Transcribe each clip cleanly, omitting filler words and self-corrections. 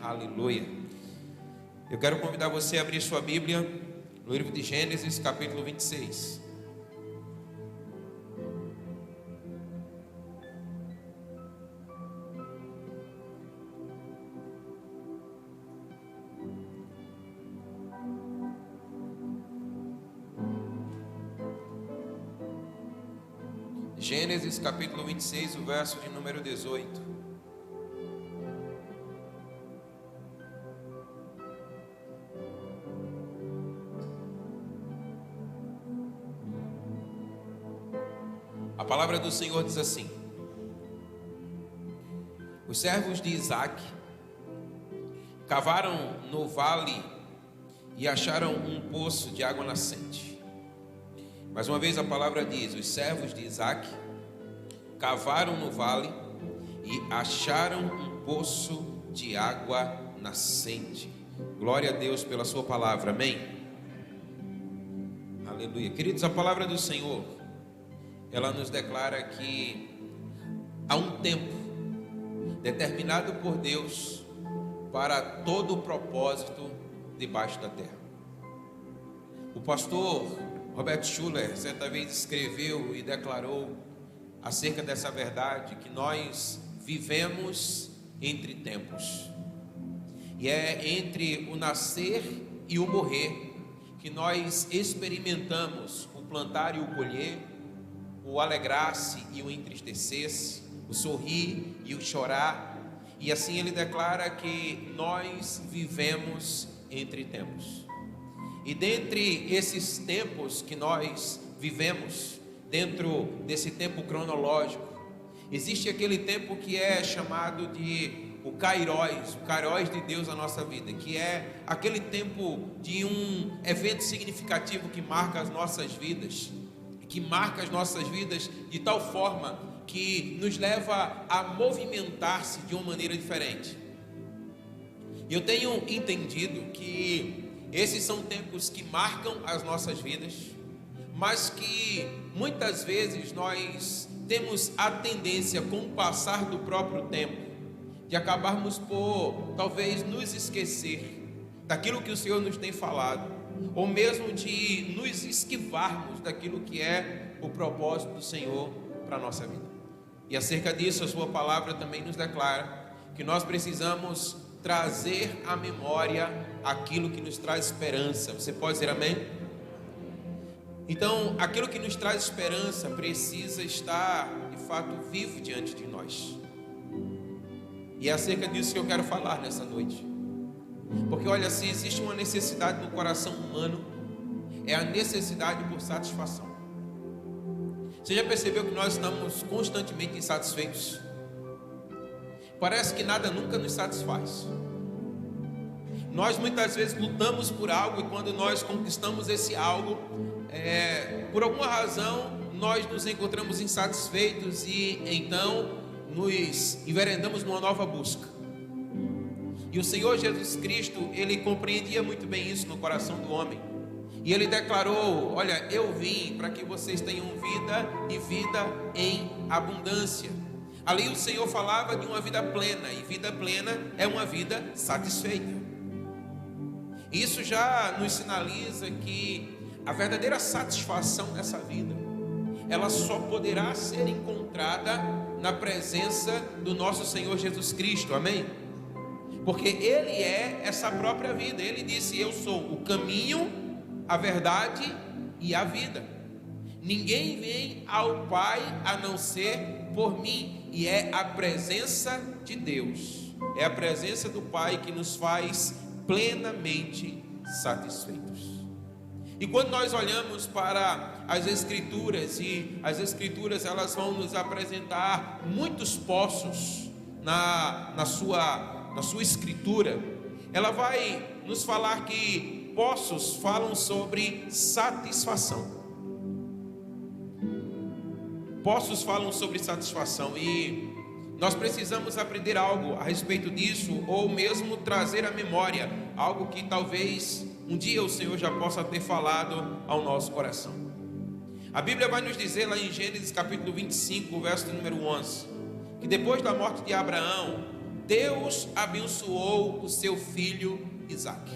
Aleluia. Eu quero convidar você a abrir sua Bíblia no livro de Gênesis, capítulo 26. Gênesis capítulo 26, o verso de número 18. A palavra do Senhor diz assim: os servos de Isaque cavaram no vale e acharam um poço de água nascente. Mais uma vez a palavra diz: os servos de Isaque cavaram no vale e acharam um poço de água nascente. Glória a Deus pela sua palavra, amém? Aleluia. Queridos, a palavra do Senhor, ela nos declara que há um tempo determinado por Deus para todo o propósito debaixo da terra. O pastor Robert Schuller certa vez escreveu e declarou acerca dessa verdade, que nós vivemos entre tempos, e é entre o nascer e o morrer que nós experimentamos o plantar e o colher, o alegrar-se e o entristecer-se, o sorrir e o chorar. E assim ele declara que nós vivemos entre tempos. E dentre esses tempos que nós vivemos, dentro desse tempo cronológico, existe aquele tempo que é chamado de o Kairos de Deus na nossa vida, que é aquele tempo de um evento significativo que marca as nossas vidas, de tal forma que nos leva a movimentar-se de uma maneira diferente. E eu tenho entendido que esses são tempos que marcam as nossas vidas, mas que muitas vezes nós temos a tendência, com o passar do próprio tempo, de acabarmos por talvez nos esquecer daquilo que o Senhor nos tem falado, ou mesmo de nos esquivarmos daquilo que é o propósito do Senhor para a nossa vida. E acerca disso, a sua palavra também nos declara que nós precisamos trazer à memória aquilo que nos traz esperança. Você pode dizer amém? Então, aquilo que nos traz esperança precisa estar, de fato, vivo diante de nós. E é acerca disso que eu quero falar nessa noite. Porque olha, se existe uma necessidade no coração humano, é a necessidade por satisfação. Você já percebeu que nós estamos constantemente insatisfeitos? Parece que nada nunca nos satisfaz. Nós muitas vezes lutamos por algo, e quando nós conquistamos esse algo, por alguma razão nós nos encontramos insatisfeitos e então nos enveredamos numa nova busca. E o Senhor Jesus Cristo, ele compreendia muito bem isso no coração do homem, e ele declarou: olha, eu vim para que vocês tenham vida e vida em abundância. Ali o Senhor falava de uma vida plena, e vida plena é uma vida satisfeita. Isso já nos sinaliza que a verdadeira satisfação dessa vida, ela só poderá ser encontrada na presença do nosso Senhor Jesus Cristo, amém? Porque Ele é essa própria vida. Ele disse: eu sou o caminho, a verdade e a vida. Ninguém vem ao Pai a não ser por mim. E é a presença de Deus, é a presença do Pai que nos faz plenamente satisfeitos. E quando nós olhamos para as Escrituras, e as Escrituras elas vão nos apresentar muitos poços na sua Escritura, ela vai nos falar que poços falam sobre satisfação. Poços falam sobre satisfação, e nós precisamos aprender algo a respeito disso, ou mesmo trazer à memória algo que talvez um dia o Senhor já possa ter falado ao nosso coração. A Bíblia vai nos dizer lá em Gênesis capítulo 25, verso número 11, que depois da morte de Abraão, Deus abençoou o seu filho Isaque.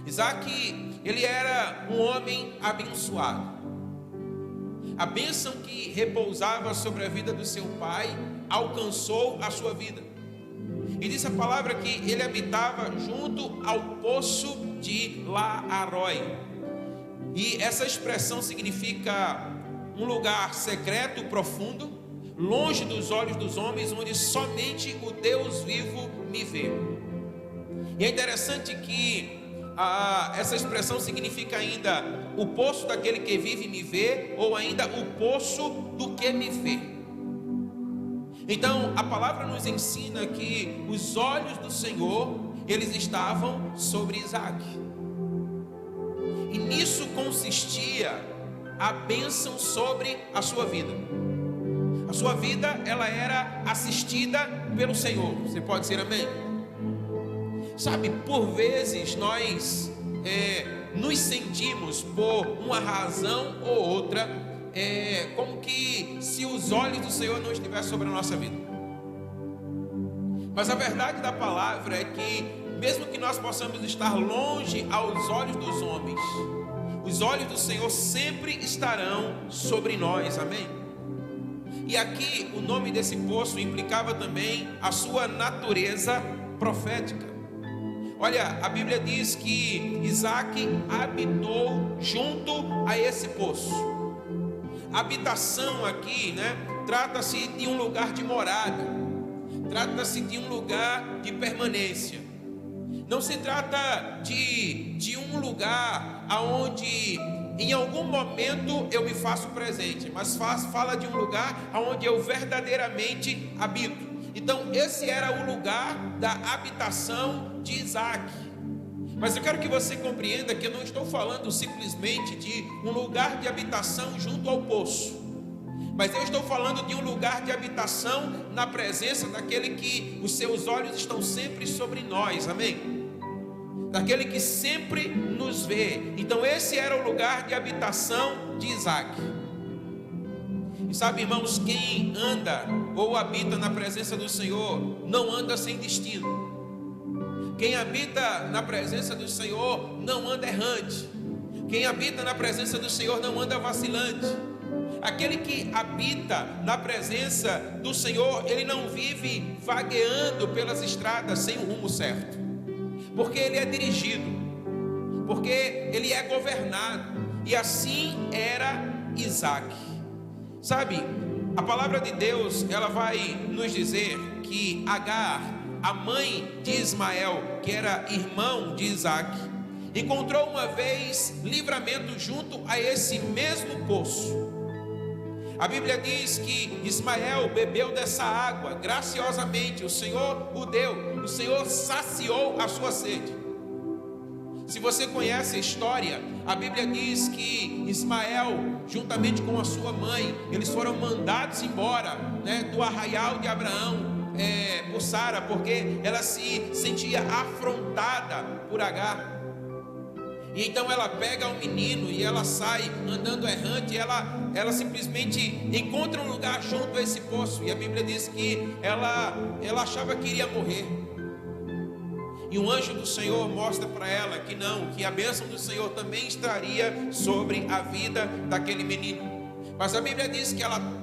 Isaque, ele era um homem abençoado. A bênção que repousava sobre a vida do seu pai alcançou a sua vida. E diz a palavra que ele habitava junto ao poço de Laaroi. E essa expressão significa um lugar secreto, profundo, longe dos olhos dos homens, onde somente o Deus vivo me vê. E é interessante que essa expressão significa ainda o poço daquele que vive e me vê, ou ainda o poço do que me vê. Então a palavra nos ensina que os olhos do Senhor, eles estavam sobre Isaque, e nisso consistia a bênção sobre a sua vida. A sua vida, ela era assistida pelo Senhor. Você pode dizer amém? Sabe, por vezes nós nos sentimos, por uma razão ou outra, como que se os olhos do Senhor não estivessem sobre a nossa vida. Mas a verdade da palavra é que, mesmo que nós possamos estar longe aos olhos dos homens, os olhos do Senhor sempre estarão sobre nós, amém? E aqui o nome desse poço implicava também a sua natureza profética. Olha, a Bíblia diz que Isaque habitou junto a esse poço. Habitação aqui, trata-se de um lugar de morada, trata-se de um lugar de permanência. Não se trata de um lugar aonde em algum momento eu me faço presente, mas fala de um lugar aonde eu verdadeiramente habito. Então esse era o lugar da habitação de Isaque. Mas eu quero que você compreenda que eu não estou falando simplesmente de um lugar de habitação junto ao poço, mas eu estou falando de um lugar de habitação na presença daquele que os seus olhos estão sempre sobre nós, amém? Daquele que sempre nos vê. Então esse era o lugar de habitação de Isaque. E sabe, irmãos, quem anda ou habita na presença do Senhor não anda sem destino. Quem habita na presença do Senhor não anda errante. Quem habita na presença do Senhor não anda vacilante. Aquele que habita na presença do Senhor, ele não vive vagueando pelas estradas sem o rumo certo, porque ele é dirigido, porque ele é governado. E assim era Isaque. Sabe, a palavra de Deus, ela vai nos dizer que Agar, a mãe de Ismael, que era irmão de Isaque, encontrou uma vez livramento junto a esse mesmo poço. A Bíblia diz que Ismael bebeu dessa água graciosamente. O Senhor o deu, o Senhor saciou a sua sede. Se você conhece a história, a Bíblia diz que Ismael, juntamente com a sua mãe, eles foram mandados embora, do arraial de Abraão, por Sara, porque ela se sentia afrontada por Agar. E então ela pega o menino e ela sai andando errante. Ela simplesmente encontra um lugar junto a esse poço, e a Bíblia diz que ela achava que iria morrer. E um anjo do Senhor mostra para ela que não, que a bênção do Senhor também estaria sobre a vida daquele menino. Mas a Bíblia diz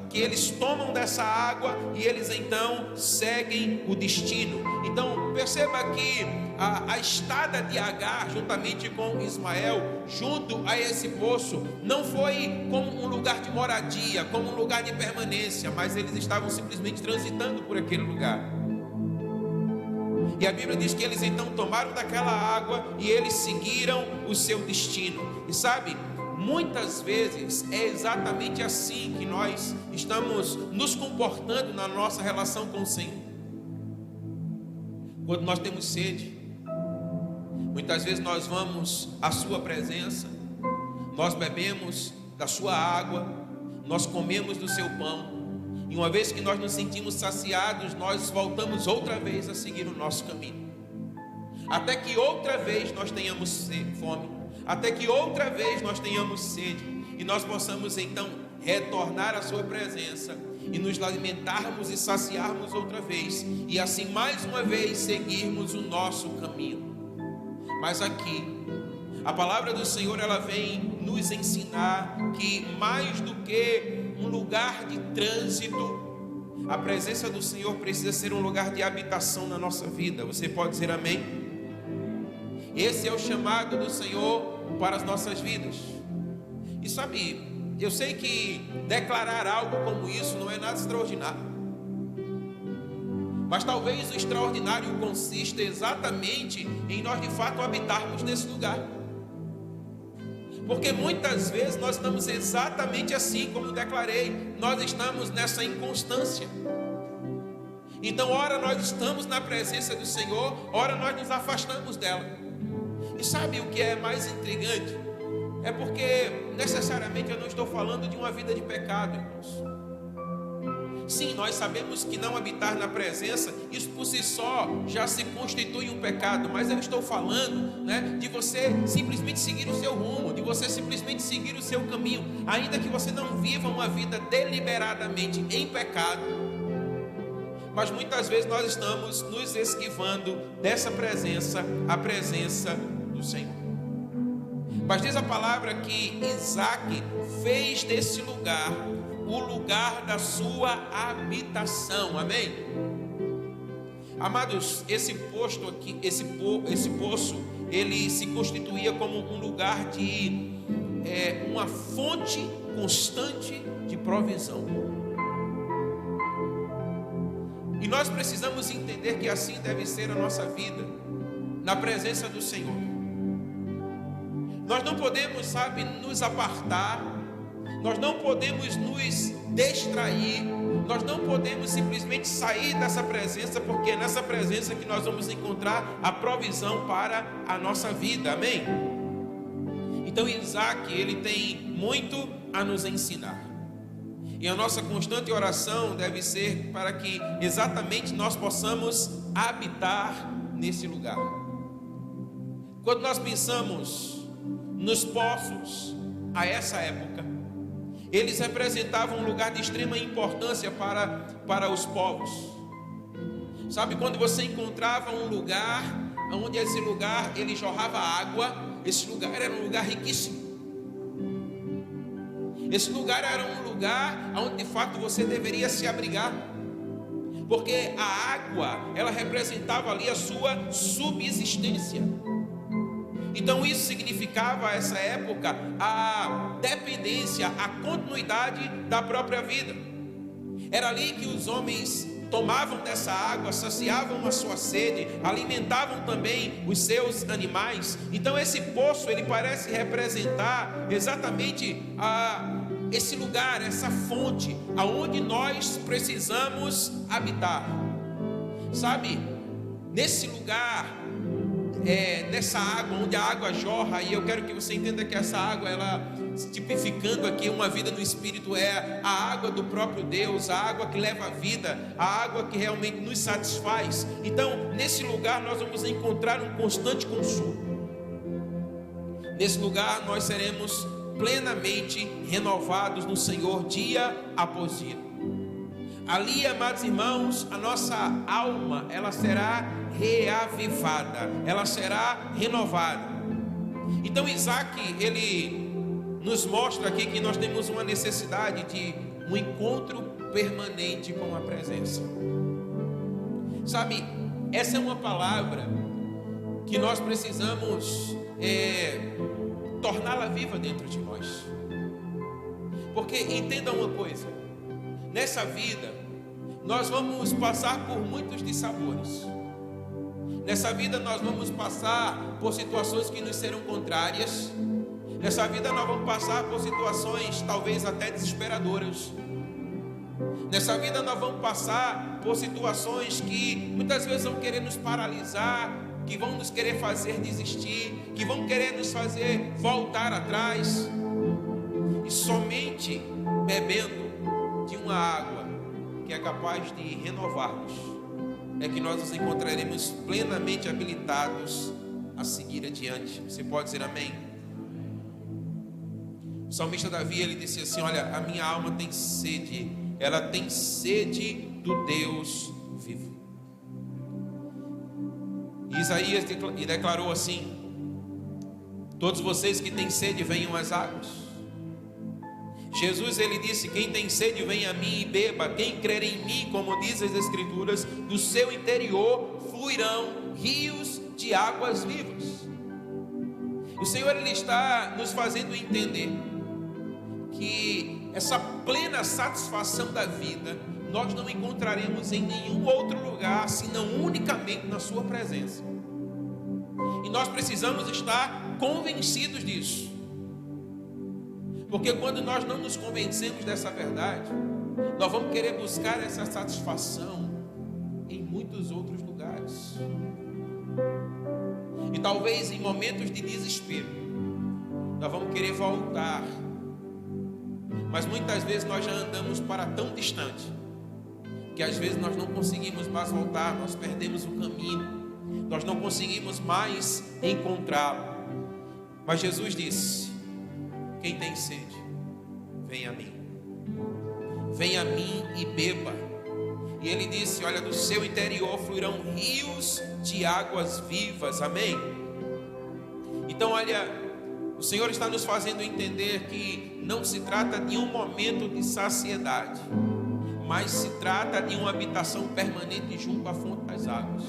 que eles tomam dessa água e eles então seguem o destino. Então perceba que a estada de Agar, juntamente com Ismael, junto a esse poço, não foi como um lugar de moradia, como um lugar de permanência, mas eles estavam simplesmente transitando por aquele lugar. E a Bíblia diz que eles então tomaram daquela água e eles seguiram o seu destino. E sabe, muitas vezes é exatamente assim que nós estamos nos comportando na nossa relação com o Senhor. Quando nós temos sede, muitas vezes nós vamos à sua presença, nós bebemos da sua água, nós comemos do seu pão, e uma vez que nós nos sentimos saciados, nós voltamos outra vez a seguir o nosso caminho, até que outra vez nós tenhamos fome, até que outra vez nós tenhamos sede, e nós possamos então retornar à sua presença e nos alimentarmos e saciarmos outra vez, e assim mais uma vez seguirmos o nosso caminho. Mas aqui, a palavra do Senhor, ela vem nos ensinar que mais do que um lugar de trânsito, a presença do Senhor precisa ser um lugar de habitação na nossa vida. Você pode dizer amém? Esse é o chamado do Senhor para as nossas vidas. E sabe, eu sei que declarar algo como isso não é nada extraordinário, mas talvez o extraordinário consista exatamente em nós de fato habitarmos nesse lugar. Porque muitas vezes nós estamos exatamente assim como declarei, nós estamos nessa inconstância. Então, ora nós estamos na presença do Senhor, ora nós nos afastamos dela. E sabe o que é mais intrigante? É porque necessariamente eu não estou falando de uma vida de pecado, irmãos. Sim, nós sabemos que não habitar na presença, isso por si só já se constitui um pecado. Mas eu estou falando, de você simplesmente seguir o seu rumo, de você simplesmente seguir o seu caminho, ainda que você não viva uma vida deliberadamente em pecado. Mas muitas vezes nós estamos nos esquivando dessa presença, a presença do Senhor. Mas diz a palavra que Isaac fez desse lugar o lugar da sua habitação, amém? Amados, esse posto aqui, esse poço, ele se constituía como um lugar de uma fonte constante de provisão. E nós precisamos entender que assim deve ser a nossa vida, na presença do Senhor. Nós não podemos, nos apartar, nós não podemos nos distrair, nós não podemos simplesmente sair dessa presença, porque é nessa presença que nós vamos encontrar a provisão para a nossa vida, amém? Então Isaac, ele tem muito a nos ensinar. E a nossa constante oração deve ser para que exatamente nós possamos habitar nesse lugar. Quando nós pensamos nos poços, a essa época, eles representavam um lugar de extrema importância para os povos. Sabe, quando você encontrava um lugar, onde esse lugar ele jorrava água, esse lugar era um lugar riquíssimo. Esse lugar era um lugar onde de fato você deveria se abrigar, porque a água, ela representava ali a sua subsistência. Então isso significava a essa época a dependência, a continuidade da própria vida. Era ali que os homens tomavam dessa água, saciavam a sua sede, alimentavam também os seus animais. Então esse poço, ele parece representar exatamente esse lugar, essa fonte, aonde nós precisamos habitar. Sabe, nesse lugar, nessa água, onde a água jorra, e eu quero que você entenda que essa água, ela tipificando aqui uma vida no Espírito, é a água do próprio Deus, a água que leva a vida, a água que realmente nos satisfaz. Então, nesse lugar nós vamos encontrar um constante consumo. Nesse lugar nós seremos plenamente renovados no Senhor dia após dia. Ali, amados irmãos, a nossa alma, ela será reavivada, ela será renovada. Então Isaac, ele nos mostra aqui que nós temos uma necessidade de um encontro permanente com a presença. Sabe, essa é uma palavra que nós precisamos torná-la viva dentro de nós. Porque entenda uma coisa, nessa vida nós vamos passar por muitos dissabores. Nessa vida nós vamos passar por situações que nos serão contrárias. Nessa vida nós vamos passar por situações talvez até desesperadoras. Nessa vida nós vamos passar por situações que muitas vezes vão querer nos paralisar, que vão nos querer fazer desistir, que vão querer nos fazer voltar atrás. E somente bebendo de uma água que é capaz de renovar-nos é que nós nos encontraremos plenamente habilitados a seguir adiante. Você pode dizer amém? O salmista Davi, ele disse assim: olha, a minha alma tem sede, ela tem sede do Deus vivo. Isaías declarou assim: todos vocês que têm sede, venham às águas. Jesus, ele disse: quem tem sede, venha a mim e beba. Quem crer em mim, como diz as Escrituras, do seu interior fluirão rios de águas vivas. O Senhor, ele está nos fazendo entender que essa plena satisfação da vida nós não encontraremos em nenhum outro lugar, senão unicamente na sua presença. E nós precisamos estar convencidos disso, porque quando nós não nos convencemos dessa verdade, nós vamos querer buscar essa satisfação em muitos outros lugares. E talvez em momentos de desespero nós vamos querer voltar, mas muitas vezes nós já andamos para tão distante que às vezes nós não conseguimos mais voltar, nós perdemos o caminho, nós não conseguimos mais encontrá-lo. Mas Jesus disse: quem tem sede, venha a mim, venha a mim e beba. E ele disse: olha, do seu interior fluirão rios de águas vivas. Amém? Então, olha, o Senhor está nos fazendo entender que não se trata de um momento de saciedade, mas se trata de uma habitação permanente junto à fonte das águas.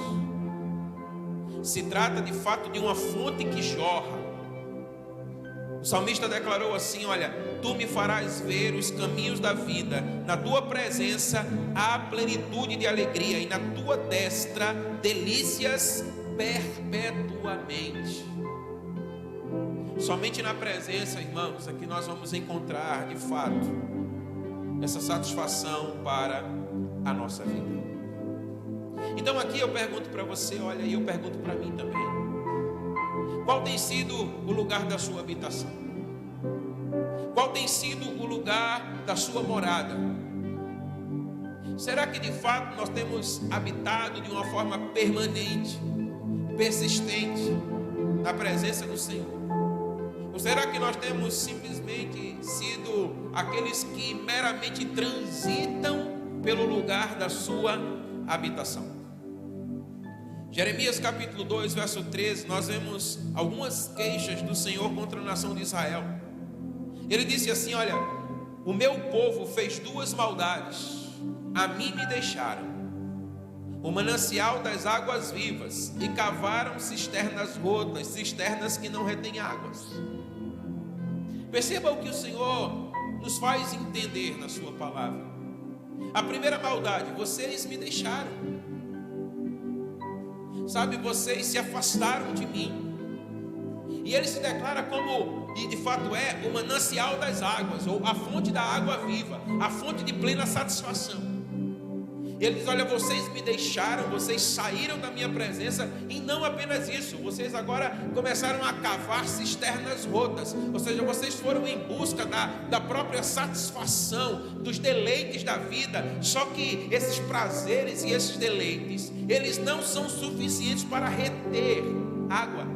Se trata de fato de uma fonte que jorra. O salmista declarou assim: olha, tu me farás ver os caminhos da vida, na tua presença há plenitude de alegria, e na tua destra delícias perpetuamente. Somente na presença, irmãos, é que nós vamos encontrar de fato essa satisfação para a nossa vida. Então aqui eu pergunto para você, olha, e eu pergunto para mim também: qual tem sido o lugar da sua habitação? Qual tem sido o lugar da sua morada? Será que de fato nós temos habitado de uma forma permanente, persistente, na presença do Senhor? Ou será que nós temos simplesmente sido aqueles que meramente transitam pelo lugar da sua habitação? Jeremias capítulo 2, verso 13, nós vemos algumas queixas do Senhor contra a nação de Israel. Ele disse assim: olha, o meu povo fez duas maldades, a mim me deixaram o manancial das águas vivas e cavaram cisternas rotas, cisternas que não retêm águas. Perceba o que o Senhor nos faz entender na sua palavra. A primeira maldade: vocês me deixaram. Sabe, vocês se afastaram de mim. E ele se declara como, e de fato é, o manancial das águas, ou a fonte da água viva, a fonte de plena satisfação. Ele diz: olha, vocês me deixaram, vocês saíram da minha presença, e não apenas isso, vocês agora começaram a cavar cisternas rotas, ou seja, vocês foram em busca da própria satisfação, dos deleites da vida. Só que esses prazeres e esses deleites, eles não são suficientes para reter água,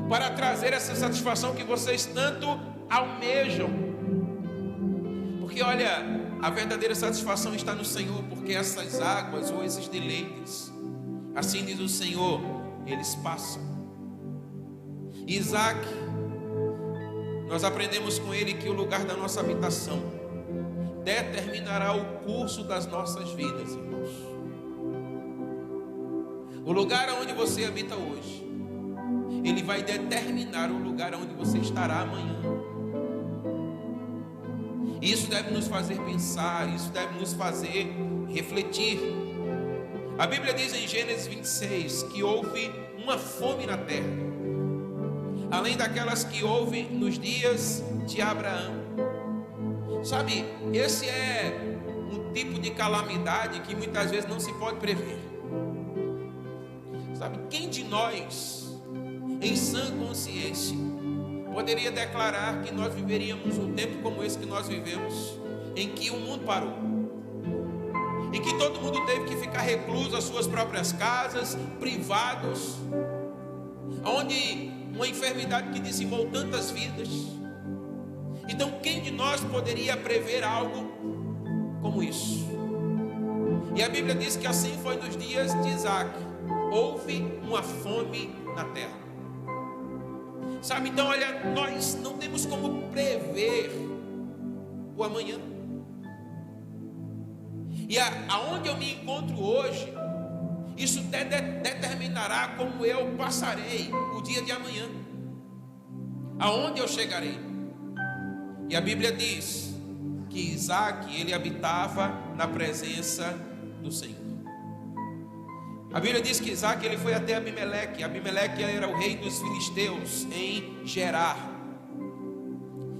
para trazer essa satisfação que vocês tanto almejam. Porque olha, a verdadeira satisfação está no Senhor, porque essas águas ou esses deleites, assim diz o Senhor, eles passam. Isaac, nós aprendemos com ele que o lugar da nossa habitação determinará o curso das nossas vidas, irmãos. O lugar onde você habita hoje, ele vai determinar o lugar onde você estará amanhã. Isso deve nos fazer pensar, isso deve nos fazer refletir. A Bíblia diz em Gênesis 26 que houve uma fome na terra, além daquelas que houve nos dias de Abraão. Sabe, esse é um tipo de calamidade que muitas vezes não se pode prever. Sabe, quem de nós, em sã consciência, poderia declarar que nós viveríamos um tempo como esse que nós vivemos, em que o mundo parou, em que todo mundo teve que ficar recluso às suas próprias casas, privados, onde uma enfermidade que dizimou tantas vidas, Então, quem de nós poderia prever algo como isso? E a Bíblia diz que assim foi nos dias de Isaac. Houve uma fome na terra. Sabe, então olha, nós não temos como prever o amanhã. E aonde eu me encontro hoje, isso determinará como eu passarei o dia de amanhã, aonde eu chegarei. E a Bíblia diz que Isaac, ele habitava na presença do Senhor. A Bíblia diz que Isaac, ele foi até Abimeleque. Abimeleque era o rei dos filisteus em Gerar.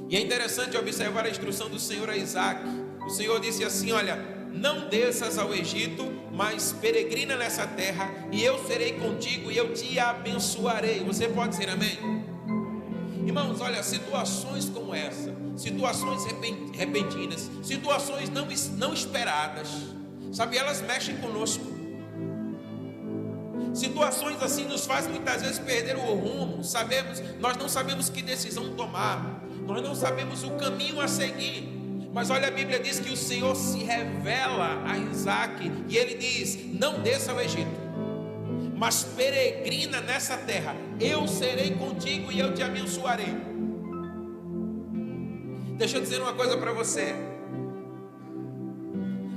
E é interessante observar a instrução do Senhor a Isaac. O Senhor disse assim: olha, não desças ao Egito, mas peregrina nessa terra, e eu serei contigo e eu te abençoarei. Você pode dizer amém? Irmãos, olha, situações como essa, situações repentinas, situações não esperadas, sabe, elas mexem conosco. Situações assim nos fazem muitas vezes perder o rumo. Nós não sabemos que decisão tomar, nós não sabemos o caminho a seguir. Mas olha, a Bíblia diz que o Senhor se revela a Isaac e ele diz: não desça ao Egito, mas peregrina nessa terra, eu serei contigo e eu te abençoarei. Deixa eu dizer uma coisa para você.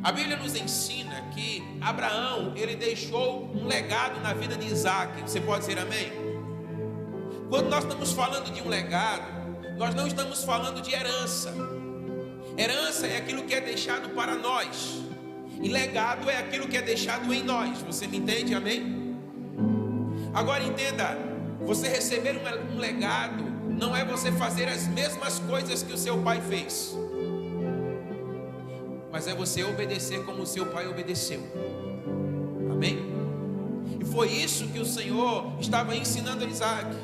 A Bíblia nos ensina que Abraão, ele deixou um legado na vida de Isaac. Você pode dizer amém? Quando nós estamos falando de um legado, nós não estamos falando de herança. Herança é aquilo que é deixado para nós, e legado é aquilo que é deixado em nós. Você me entende, amém? Agora entenda, você receber um legado não é você fazer as mesmas coisas que o seu pai fez, mas é você obedecer como o seu pai obedeceu. Amém? E foi isso que o Senhor estava ensinando a Isaac.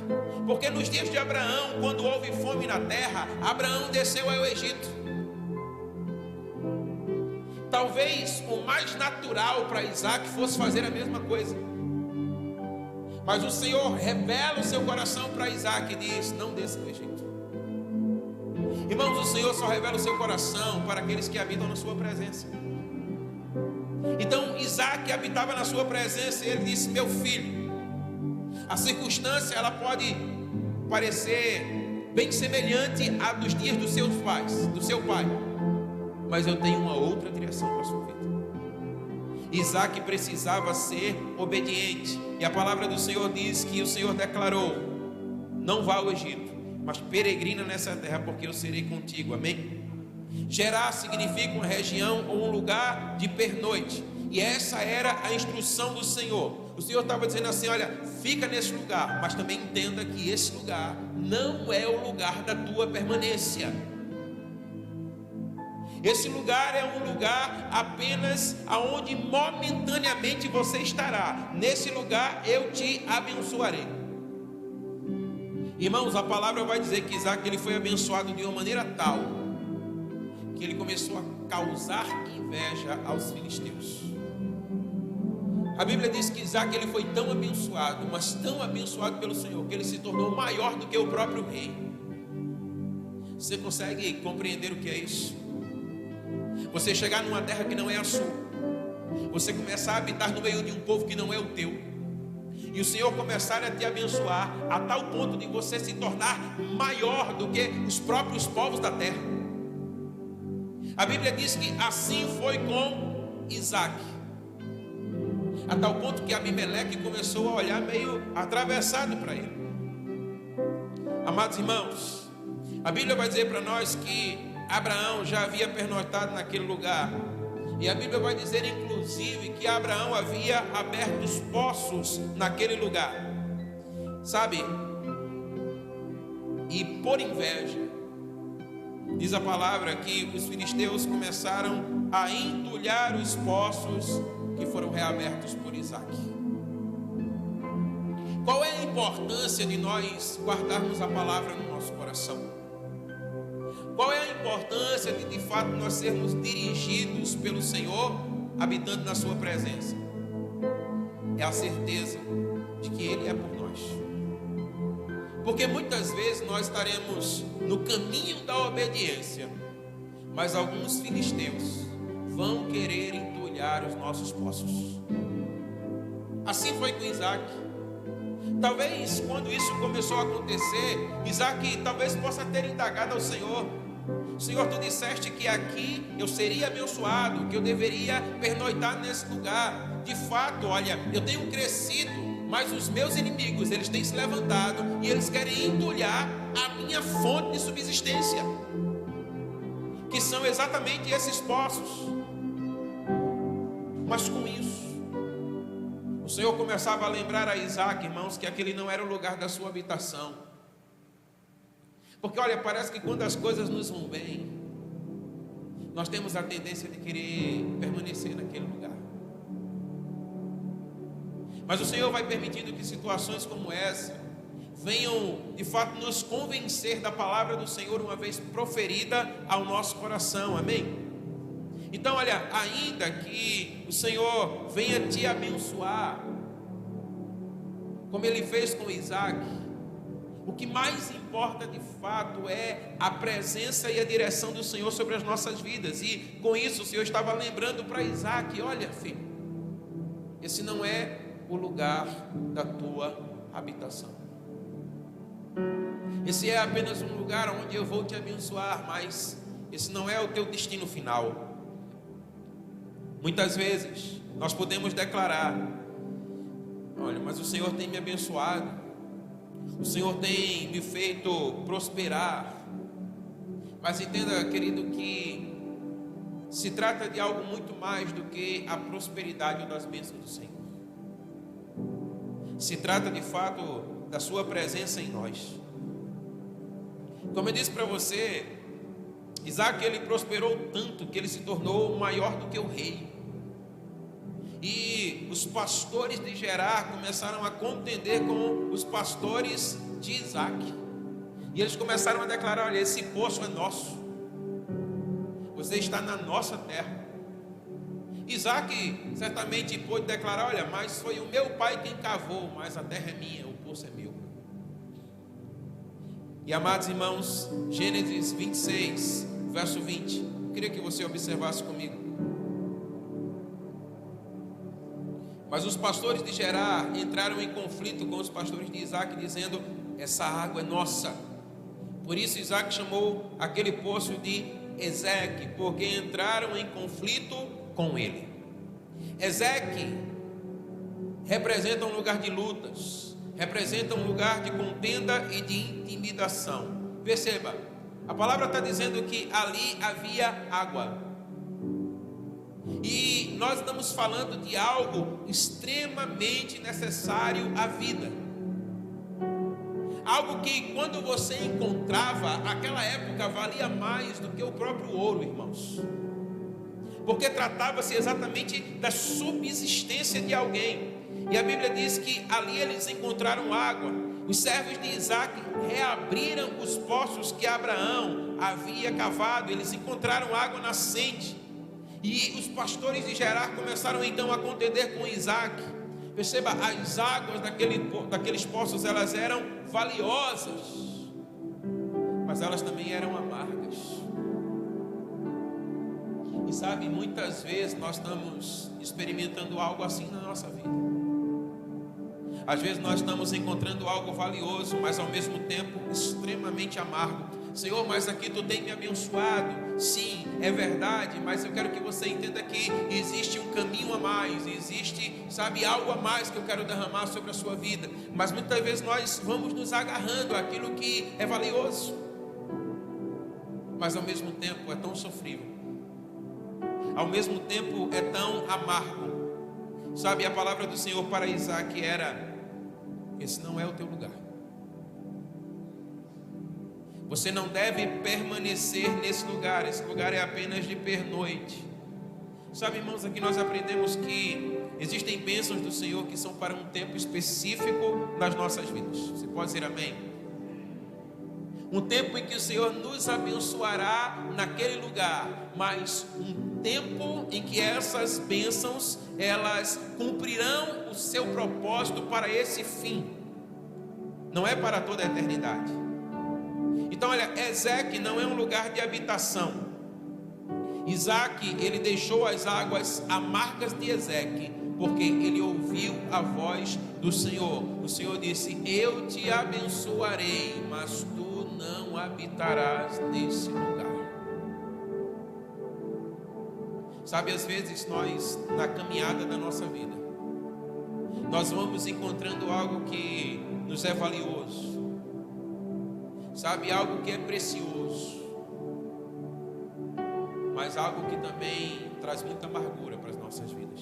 Porque nos dias de Abraão, quando houve fome na terra, Abraão desceu ao Egito. Talvez o mais natural para Isaac fosse fazer a mesma coisa, mas o Senhor revela o seu coração para Isaac e diz: não desça ao Egito. Irmãos, o Senhor só revela o seu coração para aqueles que habitam na sua presença. Então Isaac habitava na sua presença e ele disse: meu filho, a circunstância ela pode parecer bem semelhante à dos dias dos seus pais, do seu pai, mas eu tenho uma outra direção para a sua vida. Isaac precisava ser obediente, e a palavra do Senhor diz que o Senhor declarou: não vá ao Egito, mas peregrina nessa terra, porque eu serei contigo. Amém? Gerar significa uma região ou um lugar de pernoite, e essa era a instrução do Senhor. O Senhor estava dizendo assim: olha, fica nesse lugar, mas também entenda que esse lugar não é o lugar da tua permanência. Esse lugar é um lugar apenas aonde momentaneamente você estará. Nesse lugar eu te abençoarei. Irmãos, a palavra vai dizer que Isaac ele foi abençoado de uma maneira tal que ele começou a causar inveja aos filisteus. A Bíblia diz que Isaac ele foi tão abençoado, mas tão abençoado pelo Senhor, que ele se tornou maior do que o próprio rei. Você consegue compreender o que é isso? Você chegar numa terra que não é a sua, você começar a habitar no meio de um povo que não é o teu, e o Senhor começar a te abençoar a tal ponto de você se tornar maior do que os próprios povos da terra. A Bíblia diz que assim foi com Isaac, a tal ponto que Abimeleque começou a olhar meio atravessado para ele. Amados irmãos, a Bíblia vai dizer para nós que Abraão já havia pernoitado naquele lugar, e a Bíblia vai dizer inclusive que Abraão havia aberto os poços naquele lugar, sabe? E por inveja, diz a palavra que os filisteus começaram a entulhar os poços que foram reabertos por Isaac. Qual é a importância de nós guardarmos a palavra no nosso coração? Qual é a importância de fato nós sermos dirigidos pelo Senhor, habitando na sua presença? É a certeza de que Ele é por nós. Porque muitas vezes nós estaremos no caminho da obediência, mas alguns filisteus vão querer entulhar os nossos poços. Assim foi com Isaac. Talvez quando isso começou a acontecer, Isaac talvez possa ter indagado ao Senhor: Senhor, tu disseste que aqui eu seria abençoado, que eu deveria pernoitar nesse lugar. De fato, olha, eu tenho crescido, mas os meus inimigos, eles têm se levantado e eles querem entulhar a minha fonte de subsistência, que são exatamente esses poços. Mas com isso, o Senhor começava a lembrar a Isaac, irmãos, que aquele não era o lugar da sua habitação. Porque olha, parece que quando as coisas nos vão bem, nós temos a tendência de querer permanecer naquele lugar. Mas o Senhor vai permitindo que situações como essa venham de fato nos convencer da palavra do Senhor uma vez proferida ao nosso coração, amém? Então olha, ainda que o Senhor venha te abençoar, como Ele fez com Isaac, o que mais importa de fato é a presença e a direção do Senhor sobre as nossas vidas. E com isso o Senhor estava lembrando para Isaac: olha, filho, esse não é o lugar da tua habitação. Esse é apenas um lugar onde eu vou te abençoar, mas esse não é o teu destino final. Muitas vezes nós podemos declarar: olha, mas o Senhor tem me abençoado, o Senhor tem me feito prosperar. Mas entenda, querido, que se trata de algo muito mais do que a prosperidade ou das bênçãos do Senhor. Se trata de fato da sua presença em nós. Como eu disse para você, Isaac, ele prosperou tanto que ele se tornou maior do que o rei. E os pastores de Gerar começaram a contender com os pastores de Isaac. E eles começaram a declarar: olha, esse poço é nosso, você está na nossa terra. Isaac certamente pôde declarar: olha, mas foi o meu pai quem cavou, mas a terra é minha, o poço é meu. E amados irmãos, Gênesis 26, verso 20, eu queria que você observasse comigo. Mas os pastores de Gerar entraram em conflito com os pastores de Isaac, dizendo: essa água é nossa. Por isso Isaac chamou aquele poço de Ezeque, porque entraram em conflito com ele. Ezeque representa um lugar de lutas, representa um lugar de contenda e de intimidação. Perceba, a palavra está dizendo que ali havia água. E nós estamos falando de algo extremamente necessário à vida. Algo que quando você encontrava, naquela época valia mais do que o próprio ouro, irmãos. Porque tratava-se exatamente da subsistência de alguém. E a Bíblia diz que ali eles encontraram água. Os servos de Isaac reabriram os poços que Abraão havia cavado. Eles encontraram água nascente. E os pastores de Gerar começaram então a contender com Isaac. Perceba, as águas daqueles poços, elas eram valiosas, mas elas também eram amargas. E sabe, muitas vezes nós estamos experimentando algo assim na nossa vida. Às vezes nós estamos encontrando algo valioso, mas ao mesmo tempo extremamente amargo. Senhor, mas aqui tu tem me abençoado. Sim, é verdade, mas eu quero que você entenda que existe um caminho a mais, existe, sabe, algo a mais que eu quero derramar sobre a sua vida. Mas muitas vezes nós vamos nos agarrando àquilo que é valioso, mas ao mesmo tempo é tão sofrível, ao mesmo tempo é tão amargo. Sabe, a palavra do Senhor para Isaac era: esse não é o teu lugar. Você não deve permanecer nesse lugar. Esse lugar é apenas de pernoite. Sabe, irmãos, aqui nós aprendemos que existem bênçãos do Senhor que são para um tempo específico nas nossas vidas. Você pode dizer amém? Um tempo em que o Senhor nos abençoará naquele lugar, mas um tempo em que essas bênçãos, elas cumprirão o seu propósito para esse fim. não é para toda a eternidade. Então olha, Ezeque não é um lugar de habitação. Isaac, ele deixou as águas amargas de Ezeque, porque ele ouviu a voz do Senhor. O Senhor disse: eu te abençoarei, mas tu não habitarás nesse lugar. Sabe, às vezes nós, na caminhada da nossa vida, nós vamos encontrando algo que nos é valioso, sabe, algo que é precioso, mas algo que também traz muita amargura para as nossas vidas.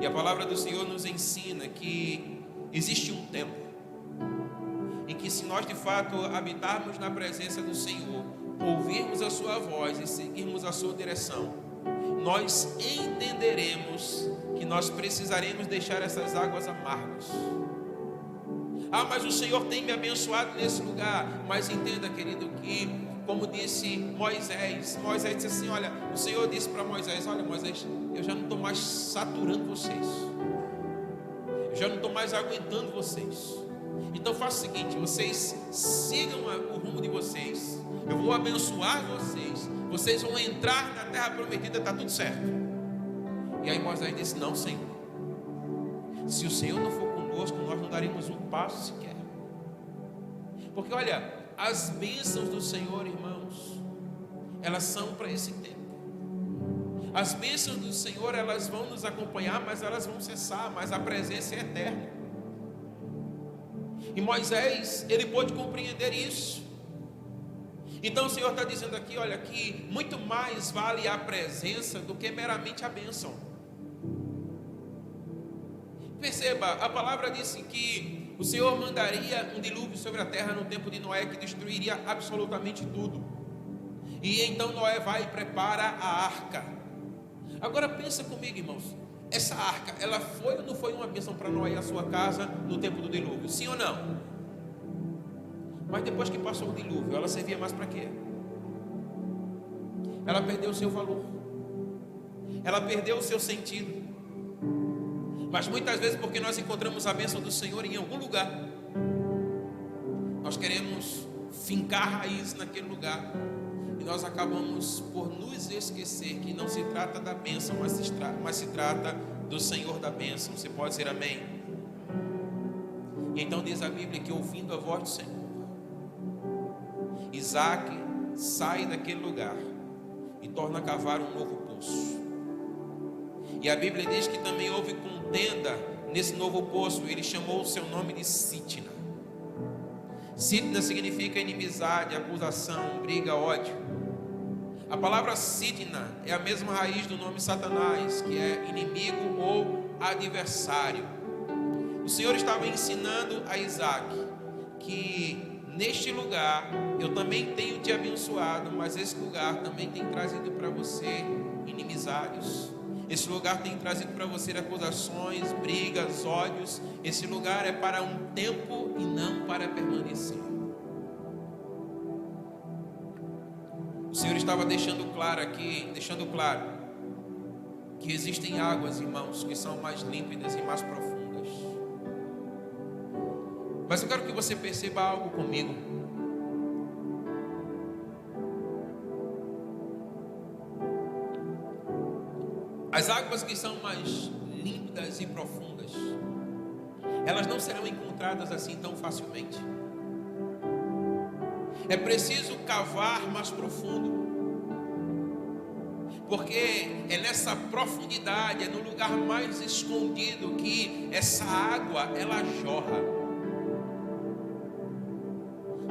E a palavra do Senhor nos ensina que existe um tempo em que, se nós de fato habitarmos na presença do Senhor, ouvirmos a sua voz e seguirmos a sua direção, nós entenderemos que nós precisaremos deixar essas águas amargas. Ah, mas o Senhor tem me abençoado nesse lugar. Mas entenda, querido, que, como disse Moisés disse assim: olha, o Senhor disse para Moisés: olha, Moisés, eu já não estou mais saturando vocês, eu já não estou mais aguentando vocês. Então faça o seguinte: vocês sigam o rumo de vocês, eu vou abençoar vocês, vocês vão entrar na terra prometida, está tudo certo. E aí Moisés disse: não, Senhor, se o Senhor não for conosco, nós não daremos um passo sequer. Porque olha, as bênçãos do Senhor, irmãos, elas são para esse tempo. As bênçãos do Senhor, elas vão nos acompanhar, mas elas vão cessar, mas a presença é eterna. E Moisés, ele pôde compreender isso. Então o Senhor está dizendo aqui, olha, que muito mais vale a presença do que meramente a bênção. Perceba, a palavra disse que o Senhor mandaria um dilúvio sobre a terra no tempo de Noé, que destruiria absolutamente tudo. E então Noé vai e prepara a arca. Agora pensa comigo, irmãos, essa arca, ela foi ou não foi uma bênção para Noé e a sua casa no tempo do dilúvio? Sim ou não? Mas depois que passou o dilúvio, ela servia mais para quê? Ela perdeu o seu valor, ela perdeu o seu sentido. Mas muitas vezes, porque nós encontramos a bênção do Senhor em algum lugar, nós queremos fincar raiz naquele lugar, e nós acabamos por nos esquecer que não se trata da bênção, mas se trata do Senhor da bênção. Você pode dizer amém? E então diz a Bíblia que, ouvindo a voz do Senhor, Isaac sai daquele lugar e torna a cavar um novo poço. E a Bíblia diz que também houve contenda nesse novo poço. Ele chamou o seu nome de Sitna. Sitna significa inimizade, acusação, briga, ódio. A palavra Sitna é a mesma raiz do nome Satanás, que é inimigo ou adversário. O Senhor estava ensinando a Isaac que neste lugar eu também tenho te abençoado, mas esse lugar também tem trazido para você inimizades. Esse lugar tem trazido para você acusações, brigas, ódios. Esse lugar é para um tempo e não para permanecer. O Senhor estava deixando claro que existem águas, irmãos, que são mais límpidas e mais profundas. Mas eu quero que você perceba algo comigo. As águas que são mais límpidas e profundas, elas não serão encontradas assim tão facilmente. É preciso cavar mais profundo, porque é nessa profundidade, é no lugar mais escondido que essa água, ela jorra.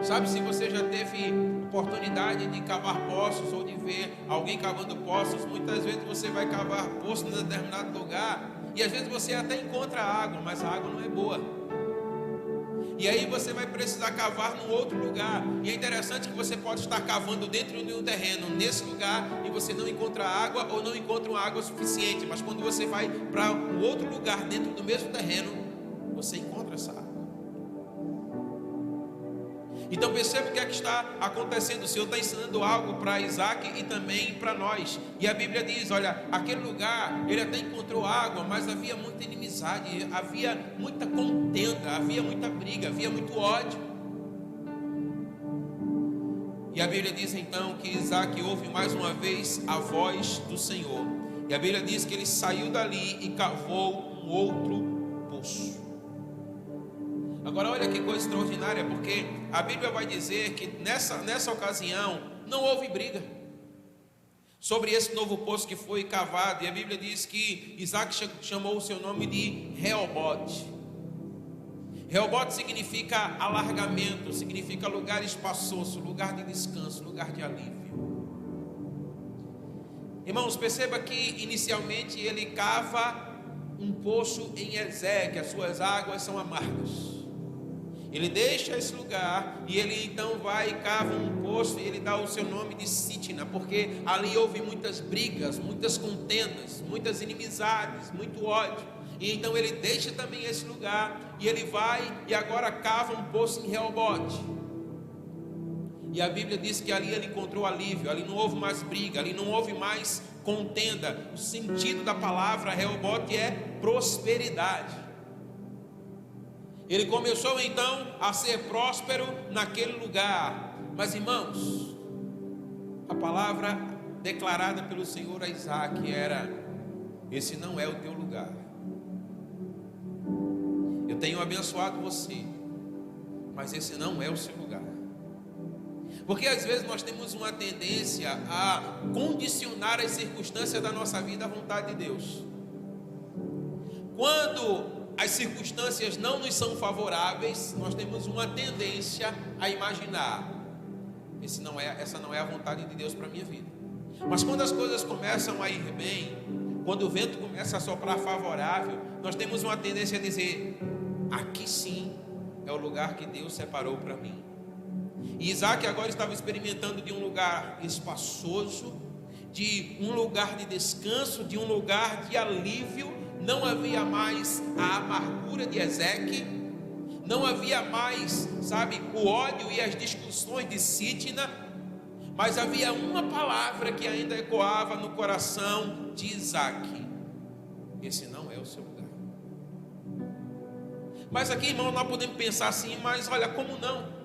Sabe, se você já teve oportunidade de cavar poços ou de ver alguém cavando poços, muitas vezes você vai cavar poços em determinado lugar e às vezes você até encontra água, mas a água não é boa. E aí você vai precisar cavar num outro lugar. E é interessante que você pode estar cavando dentro de um terreno, nesse lugar, e você não encontra água ou não encontra uma água suficiente. Mas quando você vai para um outro lugar dentro do mesmo terreno, você encontra essa água. Então perceba o que é que está acontecendo. O Senhor está ensinando algo para Isaac e também para nós. E a Bíblia diz, olha, aquele lugar, ele até encontrou água, mas havia muita inimizade, havia muita contenda, havia muita briga, havia muito ódio. E a Bíblia diz então que Isaac ouve mais uma vez a voz do Senhor. E a Bíblia diz que ele saiu dali e cavou um outro poço. Agora olha que coisa extraordinária, porque a Bíblia vai dizer que nessa ocasião não houve briga sobre esse novo poço que foi cavado. E a Bíblia diz que Isaac chamou o seu nome de Reobote. Reobote significa alargamento, significa lugar espaçoso, lugar de descanso, lugar de alívio. Irmãos, perceba que inicialmente ele cava um poço em Ezeque, as suas águas são amargas. Ele deixa esse lugar e ele então vai e cava um poço, e ele dá o seu nome de Sitna, porque ali houve muitas brigas, muitas contendas, muitas inimizades, muito ódio. E então ele deixa também esse lugar e ele vai e agora cava um poço em Reobote. E a Bíblia diz que ali ele encontrou alívio, ali não houve mais briga, ali não houve mais contenda. O sentido da palavra Reobote é prosperidade. Ele começou então a ser próspero naquele lugar. Mas irmãos, a palavra declarada pelo Senhor a Isaac era: esse não é o teu lugar. Eu tenho abençoado você, mas esse não é o seu lugar. Porque às vezes nós temos uma tendência a condicionar as circunstâncias da nossa vida à vontade de Deus. Quando as circunstâncias não nos são favoráveis, nós temos uma tendência a imaginar: essa não é a vontade de Deus para a minha vida. Mas quando as coisas começam a ir bem, quando o vento começa a soprar favorável, nós temos uma tendência a dizer: aqui sim é o lugar que Deus separou para mim. E Isaac agora estava experimentando de um lugar espaçoso, de um lugar de descanso, de um lugar de alívio. Não havia mais a amargura de Ezeque, não havia mais, o ódio e as discussões de Sitna, mas havia uma palavra que ainda ecoava no coração de Isaac: esse não é o seu lugar. Mas aqui, irmão, nós podemos pensar assim: mas olha, como não?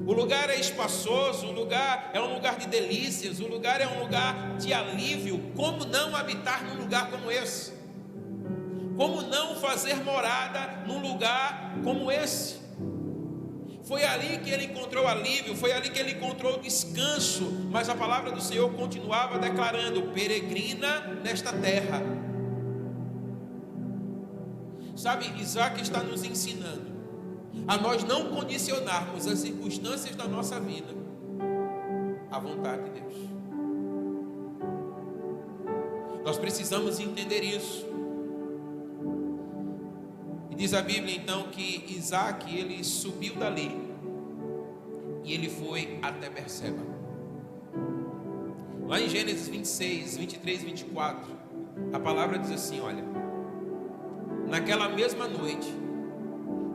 O lugar é espaçoso, o lugar é um lugar de delícias, o lugar é um lugar de alívio. Como não habitar num lugar como esse? Como não fazer morada num lugar como esse? Foi ali que ele encontrou alívio, foi ali que ele encontrou descanso. Mas a palavra do Senhor continuava declarando: peregrina nesta terra. Isaac está nos ensinando a nós não condicionarmos as circunstâncias da nossa vida à vontade de Deus. Nós precisamos entender isso. E diz a Bíblia então que Isaac, ele subiu dali e ele foi até Berseba. Lá em Gênesis 26, 23 e 24, a palavra diz assim: olha, naquela mesma noite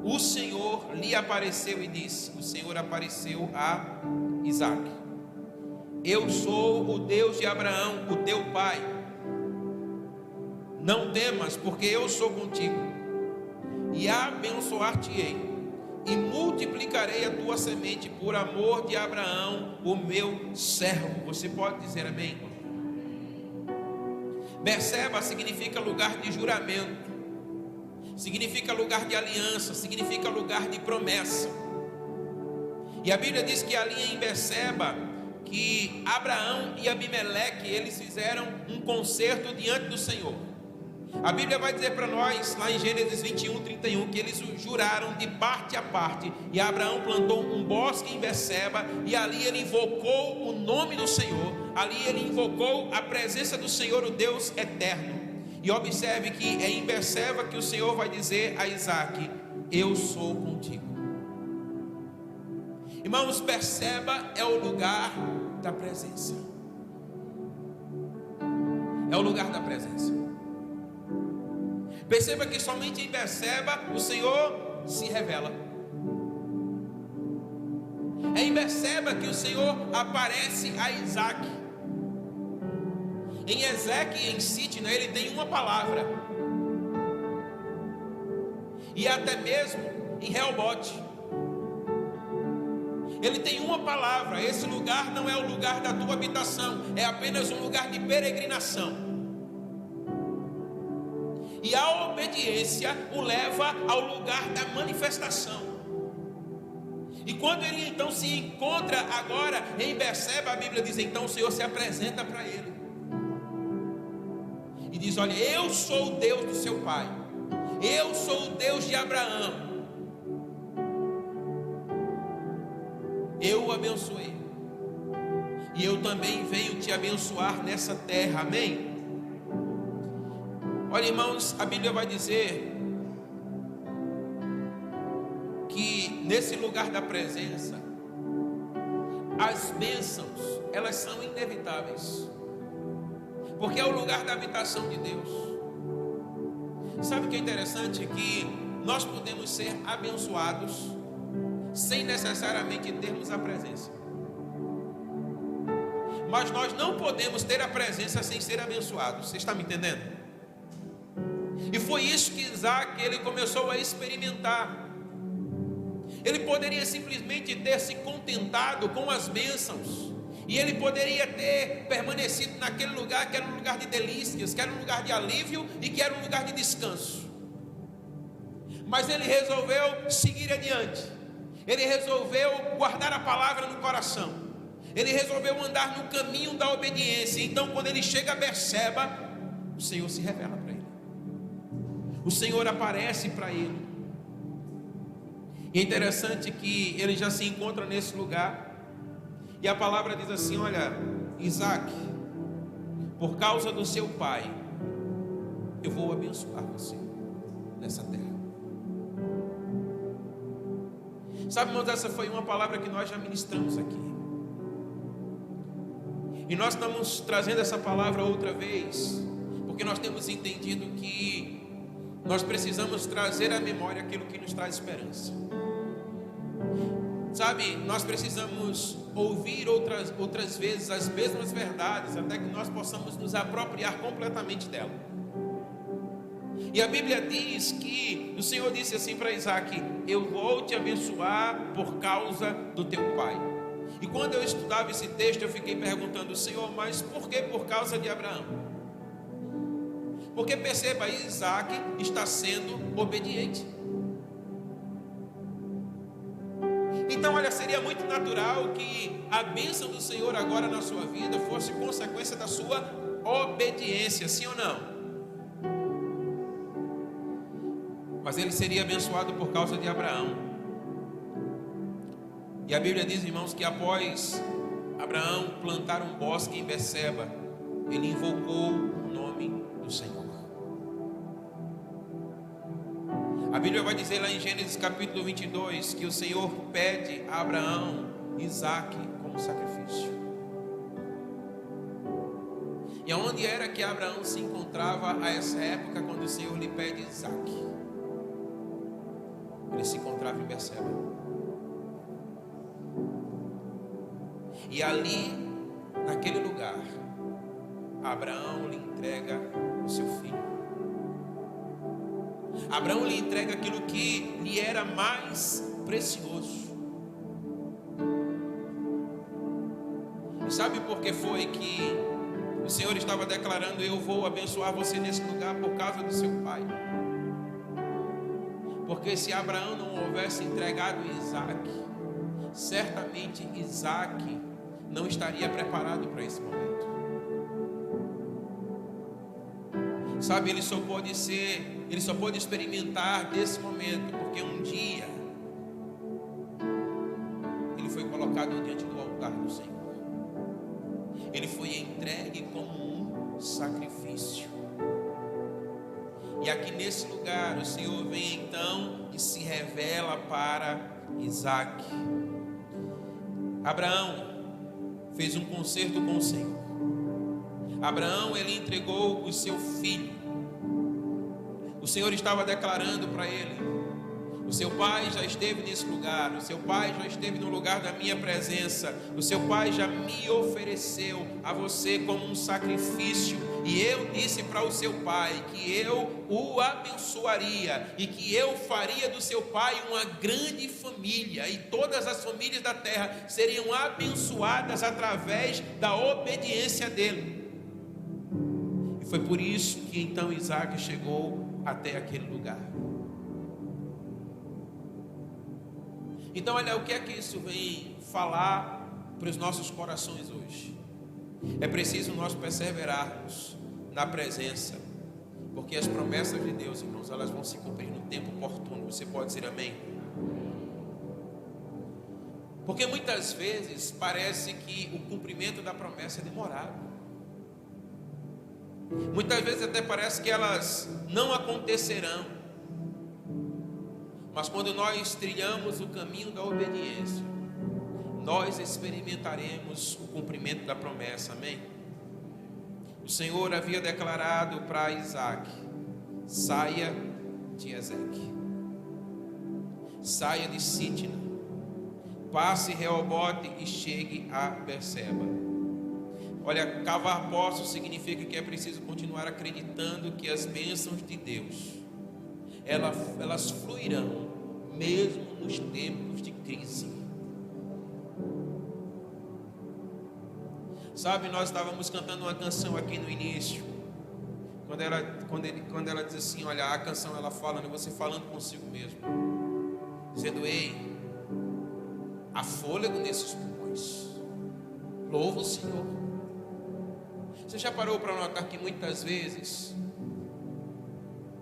o Senhor lhe apareceu e disse, o Senhor apareceu a Isaac: eu sou o Deus de Abraão, o teu pai. Não temas, porque eu sou contigo, e abençoar-te-ei, e multiplicarei a tua semente por amor de Abraão, o meu servo. Você pode dizer amém? Berseba significa lugar de juramento, significa lugar de aliança, significa lugar de promessa. E a Bíblia diz que ali em Berseba, que Abraão e Abimeleque, eles fizeram um concerto diante do Senhor. A Bíblia vai dizer para nós, lá em Gênesis 21, 31, que eles juraram de parte a parte. E Abraão plantou um bosque em Berseba, e ali ele invocou o nome do Senhor, ali ele invocou a presença do Senhor, o Deus eterno. E observe que é em Berseba que o Senhor vai dizer a Isaac: eu sou contigo. Irmãos, Berseba é o lugar da presença. É o lugar da presença. Perceba que somente em Berseba o Senhor se revela. É em Berseba que o Senhor aparece a Isaac. Em Ezequiel e em Sitna ele tem uma palavra. E até mesmo em Reobote ele tem uma palavra. Esse lugar não é o lugar da tua habitação, é apenas um lugar de peregrinação. E a obediência o leva ao lugar da manifestação. E quando ele então se encontra agora em Berseba, a Bíblia diz, então o Senhor se apresenta para ele e diz, olha, eu sou o Deus do seu pai, eu sou o Deus de Abraão, eu o abençoei, e eu também venho te abençoar nessa terra, amém? Olha, irmãos, a Bíblia vai dizer que nesse lugar da presença, as bênçãos, elas são inevitáveis, porque é o lugar da habitação de Deus. Sabe o que é interessante? Que nós podemos ser abençoados sem necessariamente termos a presença, mas nós não podemos ter a presença sem ser abençoados. Você está me entendendo? E foi isso que Isaac, ele começou a experimentar. Ele poderia simplesmente ter se contentado com as bênçãos, e ele poderia ter permanecido naquele lugar que era um lugar de delícias, que era um lugar de alívio e que era um lugar de descanso. Mas ele resolveu seguir adiante. Ele resolveu guardar a palavra no coração. Ele resolveu andar no caminho da obediência. Então, quando ele chega a Berseba, o Senhor se revela para ele. O Senhor aparece para ele. E é interessante que ele já se encontra nesse lugar. E a palavra diz assim, olha, Isaac, por causa do seu pai, eu vou abençoar você nessa terra. Sabe, irmãos, essa foi uma palavra que nós já ministramos aqui. E nós estamos trazendo essa palavra outra vez, porque nós temos entendido que nós precisamos trazer à memória aquilo que nos traz esperança. Sabe, nós precisamos ouvir outras vezes as mesmas verdades, até que nós possamos nos apropriar completamente dela. E a Bíblia diz que o Senhor disse assim para Isaac, eu vou te abençoar por causa do teu pai. E quando eu estudava esse texto, eu fiquei perguntando, Senhor, mas por que por causa de Abraão? Porque perceba, Isaac está sendo obediente. Então, olha, seria muito natural que a bênção do Senhor agora na sua vida fosse consequência da sua obediência, sim ou não? Mas ele seria abençoado por causa de Abraão. E a Bíblia diz, irmãos, que após Abraão plantar um bosque em Berseba, ele invocou o nome do Senhor. A Bíblia vai dizer lá em Gênesis capítulo 22 que o Senhor pede a Abraão Isaac como sacrifício. E aonde era que Abraão se encontrava a essa época quando o Senhor lhe pede Isaac? Ele se encontrava em Berseba. E ali, naquele lugar, Abraão lhe entrega o seu filho. Abraão lhe entrega aquilo que lhe era mais precioso. E sabe por que foi que o Senhor estava declarando, eu vou abençoar você nesse lugar por causa do seu pai? Porque se Abraão não houvesse entregado Isaac, certamente Isaac não estaria preparado para esse momento. Sabe, ele só pôde experimentar desse momento, porque um dia ele foi colocado diante do altar do Senhor. Ele foi entregue como um sacrifício. E aqui nesse lugar o Senhor vem então e se revela para Isaac. Abraão fez um concerto com o Senhor. Abraão, ele entregou o seu filho. O Senhor estava declarando para ele, O seu pai já esteve nesse lugar, o seu pai já esteve no lugar da minha presença, o seu pai já me ofereceu a você como um sacrifício, e eu disse para o seu pai que eu o abençoaria e que eu faria do seu pai uma grande família, e todas as famílias da terra seriam abençoadas através da obediência dele. E foi por isso que então Isaac chegou até aquele lugar. Então, olha, o que é que isso vem falar para os nossos corações hoje? É preciso nós perseverarmos na presença, porque as promessas de Deus, irmãos, elas vão se cumprir no tempo oportuno. Você pode dizer amém? Porque muitas vezes parece que o cumprimento da promessa é demorado. Muitas vezes até parece que elas não acontecerão. Mas quando nós trilhamos o caminho da obediência, nós experimentaremos o cumprimento da promessa, amém? O Senhor havia declarado para Isaac: saia de Ezeque, saia de Sitna, passe Reobote e chegue a Berseba. Olha, cavar poços significa que é preciso continuar acreditando que as bênçãos de Deus elas fluirão mesmo nos tempos de crise. Sabe, nós estávamos cantando uma canção aqui no início, quando ela diz assim, olha, a canção ela fala, você falando consigo mesmo, dizendo: ei, há fôlego nesses pulmões, louva o Senhor. Você já parou para notar que muitas vezes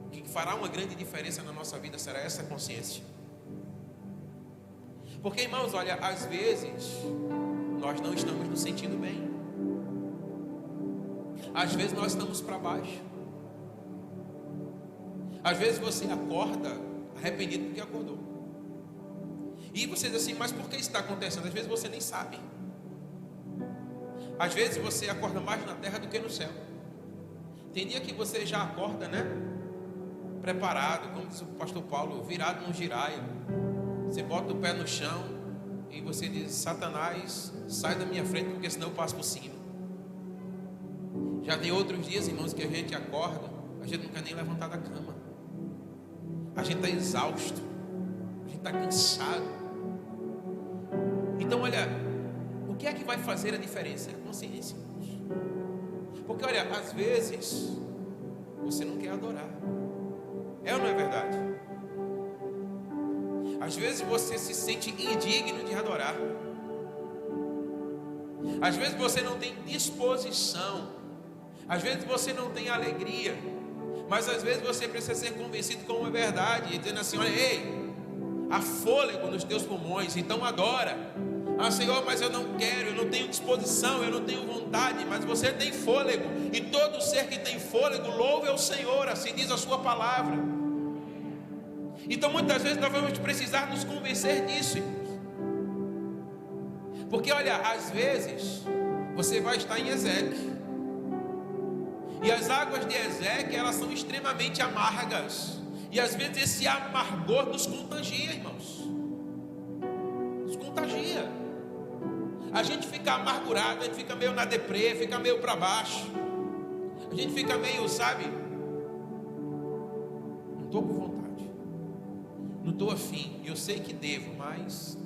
o que fará uma grande diferença na nossa vida será essa consciência? Porque, irmãos, olha, às vezes nós não estamos nos sentindo bem, às vezes nós estamos para baixo, às vezes você acorda arrependido porque acordou, e você diz assim: mas por que isso está acontecendo? Às vezes você nem sabe. Às vezes você acorda mais na terra do que no céu. Tem dia que você já acorda, né, preparado, como diz o pastor Paulo, virado num giraia. Você bota o pé no chão e você diz: Satanás, sai da minha frente, porque senão eu passo por cima. Já tem outros dias, irmãos, que a gente acorda, a gente não quer nem levantar da cama, a gente está exausto, a gente está cansado. Então, olha, o que é que vai fazer a diferença? É a consciência, irmãos. Porque, olha, às vezes você não quer adorar, é ou não é verdade? Às vezes você se sente indigno de adorar, às vezes você não tem disposição, às vezes você não tem alegria, mas às vezes você precisa ser convencido com uma verdade, dizendo assim: olha, ei, há fôlego nos teus pulmões, então adora. Ah, Senhor, mas eu não quero, eu não tenho disposição, eu não tenho vontade. Mas você tem fôlego, e todo ser que tem fôlego louve ao Senhor, assim diz a sua palavra. Então muitas vezes nós vamos precisar nos convencer disso, irmãos. Porque olha, às vezes você vai estar em Ezeque, e as águas de Ezeque, elas são extremamente amargas, e às vezes esse amargor nos contagia, irmãos. Nos contagia. A gente fica amargurado, a gente fica meio na deprê, fica meio para baixo, a gente fica meio, sabe, não estou com vontade, não estou afim, eu sei que devo, mas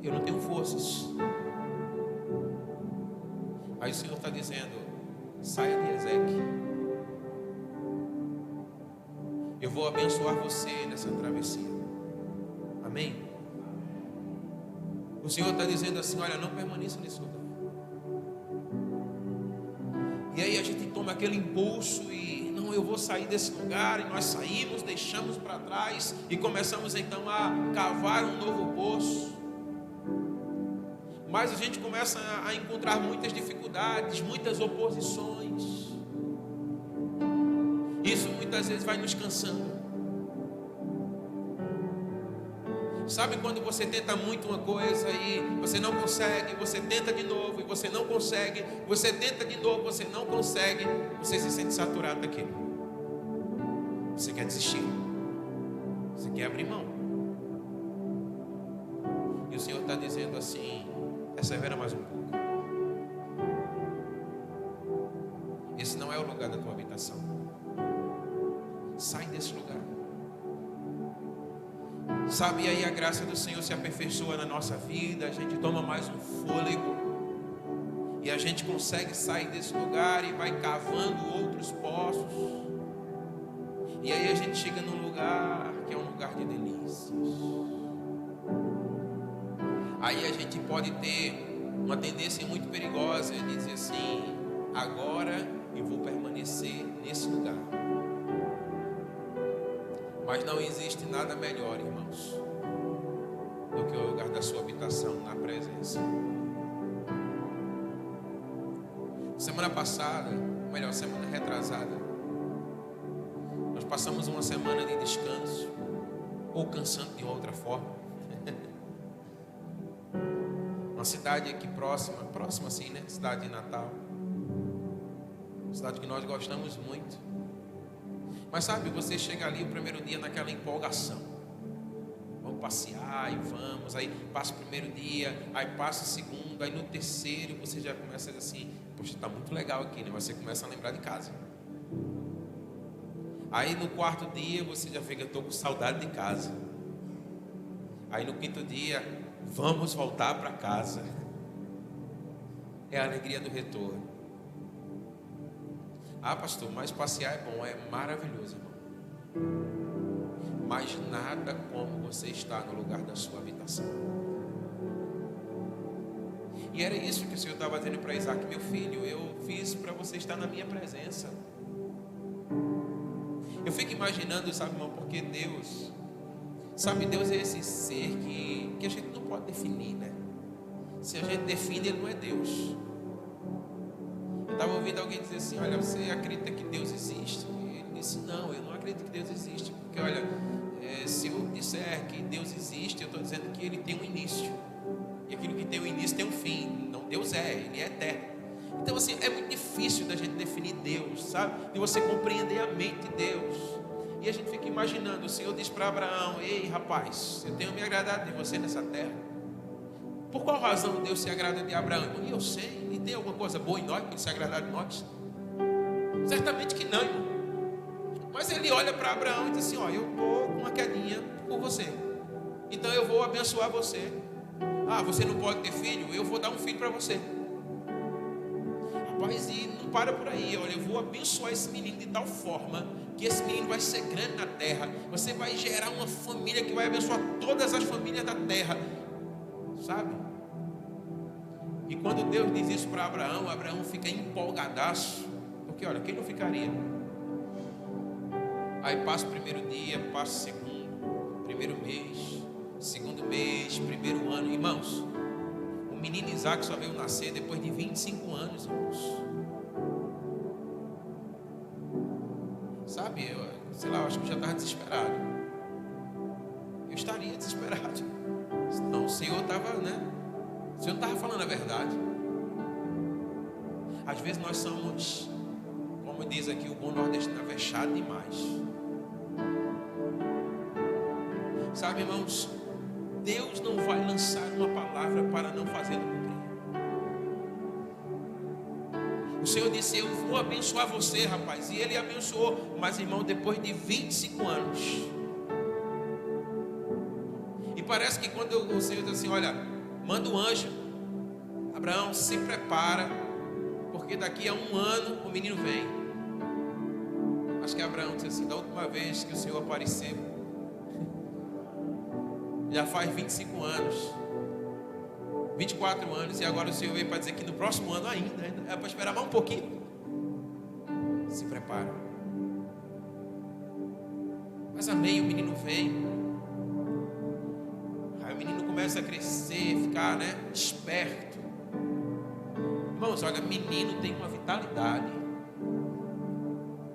eu não tenho forças. Aí o Senhor está dizendo: saia de Ezeque, eu vou abençoar você nessa travessia, amém? O Senhor está dizendo assim: olha, não permaneça nesse lugar. E aí a gente toma aquele impulso e: não, eu vou sair desse lugar. E nós saímos, deixamos para trás e começamos então a cavar um novo poço. Mas a gente começa a encontrar muitas dificuldades, muitas oposições. Isso muitas vezes vai nos cansando. Sabe quando você tenta muito uma coisa e você não consegue, você tenta de novo e você não consegue, você tenta de novo, você não consegue, você se sente saturado daquilo, você quer desistir. quer abrir mão. E o Senhor está dizendo assim: persevera mais um pouco. Esse não é o lugar da tua habitação. Sai desse lugar. Sabe, e aí a graça do Senhor se aperfeiçoa na nossa vida. A gente toma mais um fôlego e a gente consegue sair desse lugar e vai cavando outros poços. E aí a gente chega num lugar que é um lugar de delícias. Aí a gente pode ter uma tendência muito perigosa de dizer assim: agora eu vou permanecer nesse lugar. Mas não existe nada melhor, irmãos, do que o lugar da sua habitação na presença. Semana passada, melhor, semana retrasada, nós passamos uma semana de descanso, ou cansando de outra forma. Uma cidade aqui próxima assim, né? Cidade de Natal. Cidade que nós gostamos muito. Mas sabe, você chega ali o primeiro dia naquela empolgação. Vamos passear e vamos. Aí passa o primeiro dia, aí passa o segundo, aí no terceiro você já começa a dizer assim: poxa, está muito legal aqui, né? Você começa a lembrar de casa. Aí no quarto dia você já fica: estou com saudade de casa. Aí no quinto dia, vamos voltar para casa. É a alegria do retorno. Ah, pastor, mas passear é bom, é maravilhoso, irmão. Mas nada como você estar no lugar da sua habitação. E era isso que o Senhor estava dizendo para Isaac: meu filho, eu fiz para você estar na minha presença. Eu fico imaginando, sabe, irmão, porque Deus, sabe, Deus é esse ser que a gente não pode definir, né? Se a gente define, Ele não é Deus. Eu estava ouvindo alguém dizer assim: olha, você acredita que Deus existe? E ele disse: não, eu não acredito que Deus existe. Porque olha, se eu disser que Deus existe, eu estou dizendo que Ele tem um início. E aquilo que tem um início tem um fim. Não, Deus Ele é eterno. Então assim, é muito difícil da gente definir Deus, sabe? De você compreender a mente de Deus. E a gente fica imaginando, o Senhor diz para Abraão: ei rapaz, eu tenho me agradado de você nessa terra. Por qual razão Deus se agrada de Abraão? E eu sei, e tem alguma coisa boa em nós para Ele se agradar de nós? Certamente que não, irmão. Mas Ele olha para Abraão e diz assim: ó, eu estou com uma quedinha por você, então eu vou abençoar você. Ah, você não pode ter filho? Eu vou dar um filho para você. Rapaz, e não para por aí. Olha, eu vou abençoar esse menino de tal forma que esse menino vai ser grande na terra. Você vai gerar uma família que vai abençoar todas as famílias da terra, sabe? E quando Deus diz isso para Abraão, Abraão fica empolgadaço. Porque olha, quem não ficaria? Aí passa o primeiro dia, passa o segundo, primeiro mês, segundo mês, primeiro ano. Irmãos, o menino Isaac só veio nascer depois de 25 anos, irmãos. Sabe, eu, sei lá, eu acho que eu já estava desesperado. Eu estaria desesperado. Não, o Senhor estava, né? O Senhor não estava falando a verdade. Às vezes nós somos, como diz aqui o bom nordestino, avexado demais. Sabe, irmãos, Deus não vai lançar uma palavra para não fazê-la cumprir. O Senhor disse: eu vou abençoar você, rapaz. E Ele abençoou. Mas, irmão, depois de 25 anos. E parece que quando o Senhor diz assim: olha, manda um anjo, Abraão, se prepara, porque daqui a 1 ano o menino vem. Acho que Abraão disse assim: da última vez que o Senhor apareceu, já faz 25 anos, 24 anos, e agora o Senhor veio para dizer que no próximo ano ainda é para esperar mais um pouquinho. Se prepara. Mas amém, o menino vem. Aí o menino começa a crescer, ficar, né, esperto. Irmãos, olha, menino tem uma vitalidade,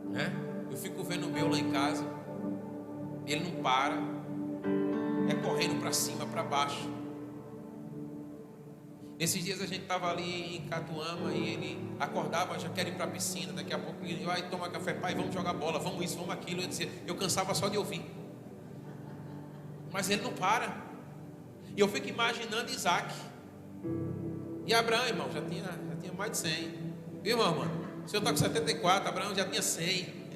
né? Eu fico vendo o meu lá em casa, ele não para, é correndo para cima, para baixo. Esses dias a gente estava ali em Catuama e ele acordava, já quer ir para a piscina, daqui a pouco ele vai tomar café, pai, vamos jogar bola, vamos isso, vamos aquilo. Eu dizia, eu cansava só de ouvir. Mas ele não para. E eu fico imaginando Isaac. E Abraão, irmão, já tinha mais de 100. Viu, irmão, mano? O senhor está com 74, Abraão já tinha 100.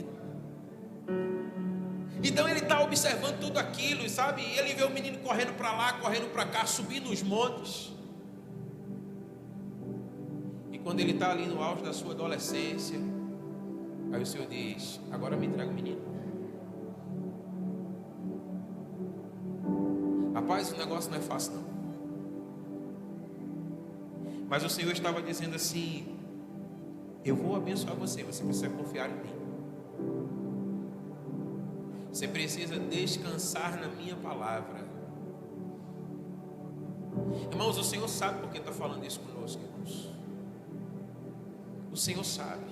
Então ele está observando tudo aquilo, sabe? E ele vê o menino correndo para lá, correndo para cá, subindo os montes. E quando ele está ali no auge da sua adolescência, aí o Senhor diz: agora me entrega o menino. Rapaz, o negócio não é fácil não. Mas o Senhor estava dizendo assim: eu vou abençoar você, você precisa confiar em mim. Você precisa descansar na minha palavra. Irmãos, o Senhor sabe por que está falando isso conosco, irmãos. O Senhor sabe.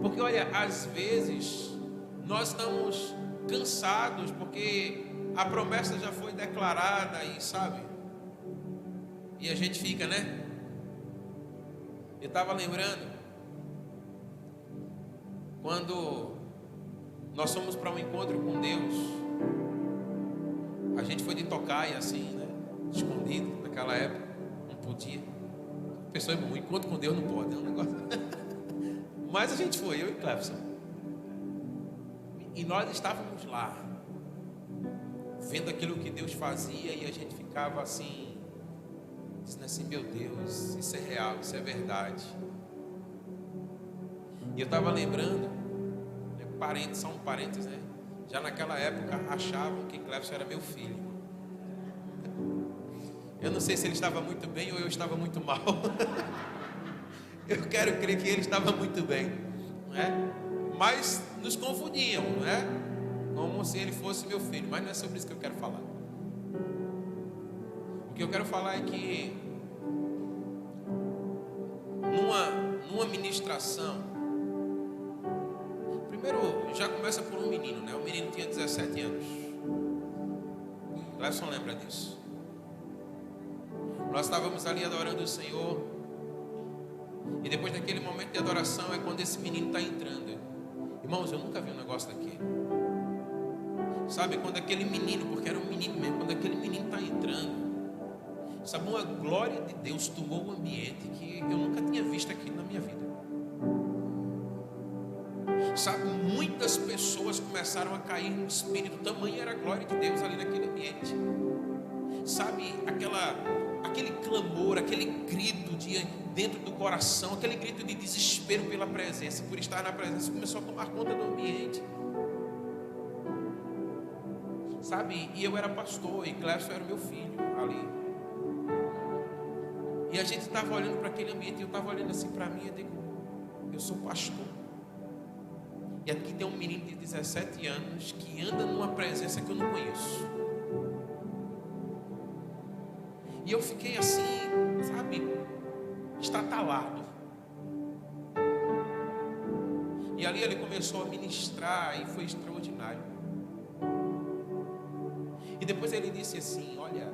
Porque olha, às vezes nós estamos cansados porque a promessa já foi declarada e sabe? E a gente fica, né? Eu estava lembrando quando nós fomos para um encontro com Deus. A gente foi de tocaia assim, né? Escondido naquela época. Não podia. A pessoa, um encontro com Deus não pode, é um negócio. Mas a gente foi, eu e Clefson. E nós estávamos lá, vendo aquilo que Deus fazia, e a gente ficava assim, dizendo assim: meu Deus, isso é real, isso é verdade. E eu estava lembrando, só um parênteses, né? Já naquela época achavam que Clefson era meu filho. Eu não sei se ele estava muito bem ou eu estava muito mal. Eu quero crer que ele estava muito bem, não é? Mas nos confundiam, não é? Como se ele fosse meu filho. Mas não é sobre isso que eu quero falar. O que eu quero falar é que numa ministração, primeiro já começa por um menino, né? O menino tinha 17 anos. Clefson lembra disso. Nós estávamos ali adorando o Senhor. E depois daquele momento de adoração é quando esse menino está entrando. Irmãos, eu nunca vi um negócio daquele. Sabe, quando aquele menino, porque era um menino mesmo, quando aquele menino está entrando, sabe, uma glória de Deus tomou o ambiente que eu nunca tinha visto aquilo na minha vida. Sabe, muitas pessoas começaram a cair no espírito, tamanha era a glória de Deus ali naquele ambiente. Sabe, aquele clamor, aquele grito dentro do coração, aquele grito de desespero pela presença, por estar na presença, começou a tomar conta do ambiente. Sabe, e eu era pastor, e Clefson era meu filho ali. E a gente estava olhando para aquele ambiente, e eu estava olhando assim para mim, eu digo: eu sou pastor. E aqui tem um menino de 17 anos que anda numa presença que eu não conheço. E eu fiquei assim, sabe, estatalado. E ali ele começou a ministrar e foi extraordinário. E depois ele disse assim: olha,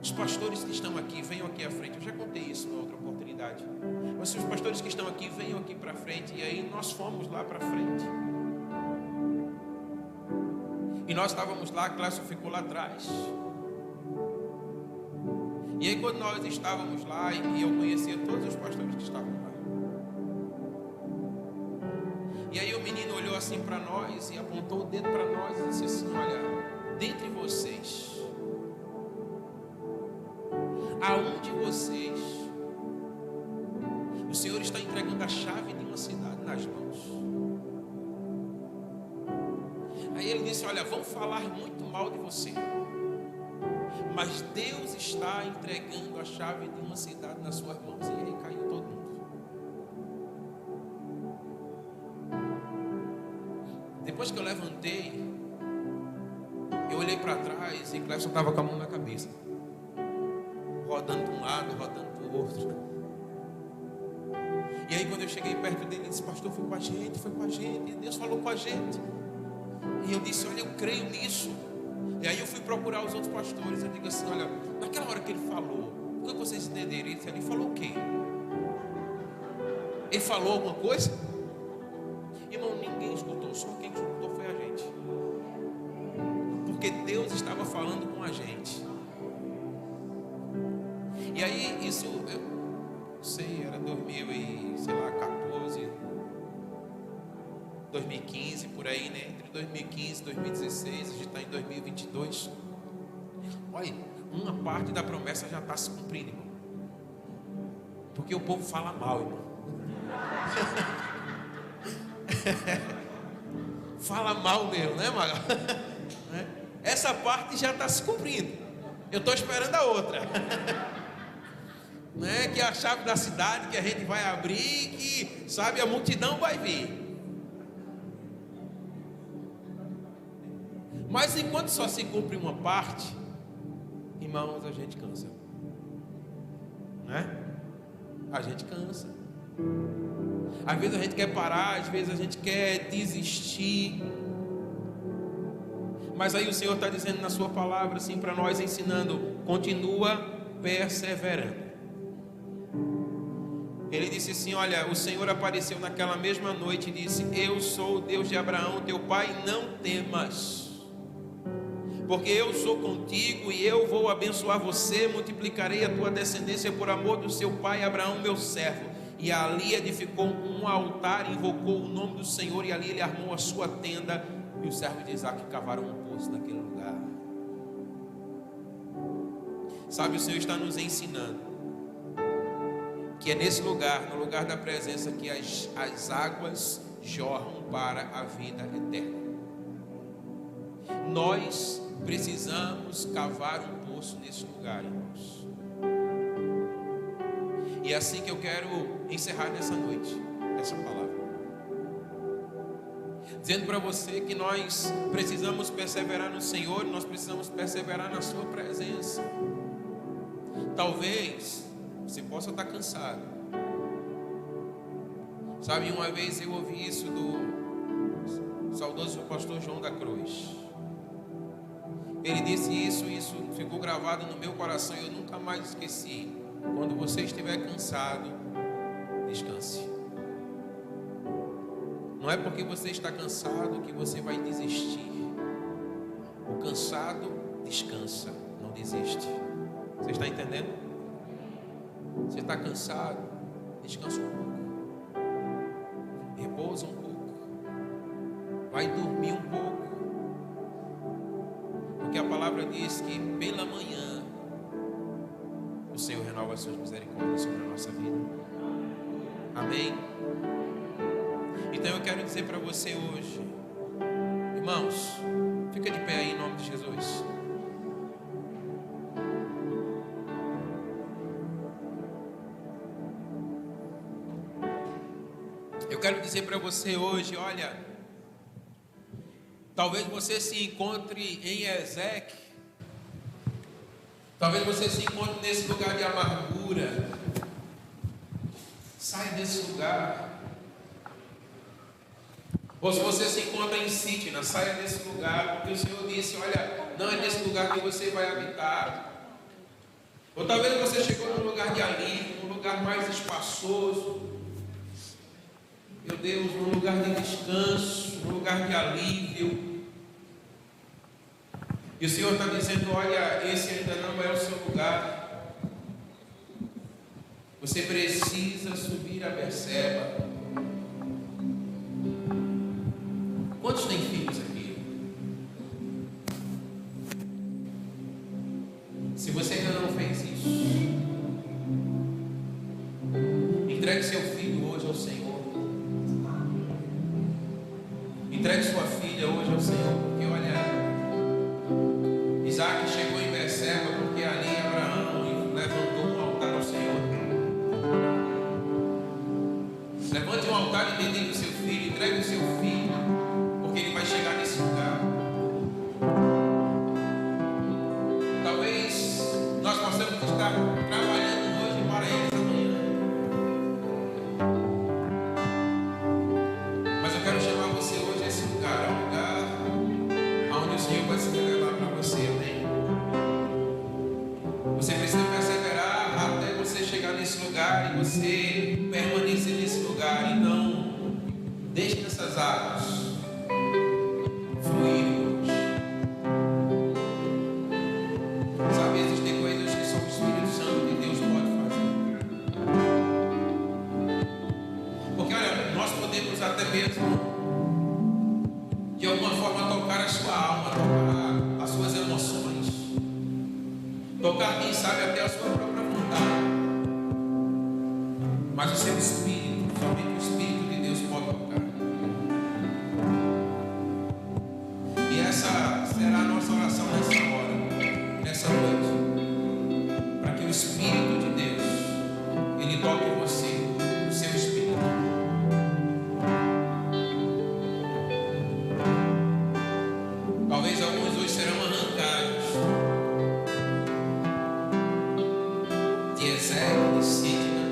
os pastores que estão aqui, venham aqui à frente. Eu já contei isso em outra oportunidade. Mas os pastores que estão aqui, venham aqui para frente. E aí nós fomos lá para frente. E nós estávamos lá, a Clefson ficou lá atrás. E aí quando nós estávamos lá, e eu conhecia todos os pastores que estavam lá. E aí o menino olhou assim para nós e apontou o dedo para nós e disse assim: olha, dentre vocês, aonde de vocês o Senhor está entregando a chave de uma cidade nas mãos? Aí ele disse: olha, vão falar muito mal de você, mas Deus está entregando a chave de uma cidade nas suas mãos. E aí caiu todo mundo. Depois que eu levantei, eu olhei para trás e Clefson estava com a mão na cabeça, rodando para um lado, rodando para o outro. E aí quando eu cheguei perto dele, ele disse: pastor, foi com a gente, Deus falou com a gente. E eu disse: olha, eu creio nisso. E aí eu fui procurar os outros pastores. Eu digo assim: olha, naquela hora que ele falou, o que vocês entenderam? Ele falou o quê? Ele falou alguma coisa? Irmão, ninguém escutou, só quem escutou foi a gente. porque Deus estava falando com a gente. E aí isso, eu não sei, era 2014, 2015, por aí, né? Entre 2015 e 2016, a gente está em 2022. Olha, uma parte da promessa já está se cumprindo, irmão. Porque o povo fala mal, irmão. Fala mal mesmo, né, Magal? Essa parte já está se cumprindo. Eu estou esperando a outra. Né? Que é a chave da cidade que a gente vai abrir, que, sabe, a multidão vai vir. Mas enquanto só se cumpre uma parte, irmãos, a gente cansa, né? A gente cansa. Às vezes a gente quer parar, às vezes a gente quer desistir. Mas aí o Senhor está dizendo na sua palavra assim para nós, ensinando: continua perseverando. Ele disse assim: olha, o Senhor apareceu naquela mesma noite e disse: eu sou o Deus de Abraão, teu pai, não temas, porque eu sou contigo e eu vou abençoar você, multiplicarei a tua descendência por amor do seu pai Abraão, meu servo. E ali edificou um altar, invocou o nome do Senhor, e ali ele armou a sua tenda, e os servos de Isaac cavaram um poço naquele lugar. Sabe, o Senhor está nos ensinando que é nesse lugar, no lugar da presença, que as águas jorram para a vida eterna. Nós precisamos cavar um poço nesse lugar, irmãos. E é assim que eu quero encerrar nessa noite, essa palavra, dizendo para você que nós precisamos perseverar no Senhor, nós precisamos perseverar na sua presença. Talvez você possa estar cansado. Sabe, uma vez eu ouvi isso do saudoso pastor João da Cruz. Ele disse isso ficou gravado no meu coração e eu nunca mais esqueci. Quando você estiver cansado, descanse. Não é porque você está cansado que você vai desistir. O cansado descansa, não desiste. Você está entendendo? Você está cansado, descansa um pouco, repousa um pouco, vai dormir um pouco, porque a palavra diz que pela manhã o Senhor renova as suas misericórdias sobre a nossa vida. Amém? Então eu quero dizer para você hoje, irmãos, fica de pé aí em nome de Jesus. Eu quero dizer para você hoje, olha, talvez você se encontre em Ezequiel. Talvez você se encontre nesse lugar de amargura. Sai desse lugar. Ou se você se encontra em Sítila, saia desse lugar, porque o Senhor disse: olha, não é nesse lugar que você vai habitar. Ou talvez você chegou num lugar de alívio, num lugar mais espaçoso. Meu Deus, num lugar de descanso, num lugar de alívio. E o Senhor está dizendo: olha, esse ainda não é o seu lugar. Você precisa subir a Berseba. Quantos têm filhos aqui? Se você ainda não fez isso, entregue seu filho hoje ao Senhor. Entregue sua filha hoje ao Senhor, porque olha, Isaac chegou em Berseba porque ali Abraão levantou um altar ao Senhor. Levante um altar e dedique o seu filho, entregue o seu filho, porque ele vai chegar forma tocar a sua alma, tocar as suas emoções, tocar, quem sabe, até a sua própria vontade. Mas o seu espírito, somente o Espírito de Deus pode tocar. E essa será a nossa oração nessa hora, nessa noite, para que o Espírito de Deus, ele toque em você, o seu espírito. Talvez alguns hoje serão arrancados de Ezequiel, de Sidna,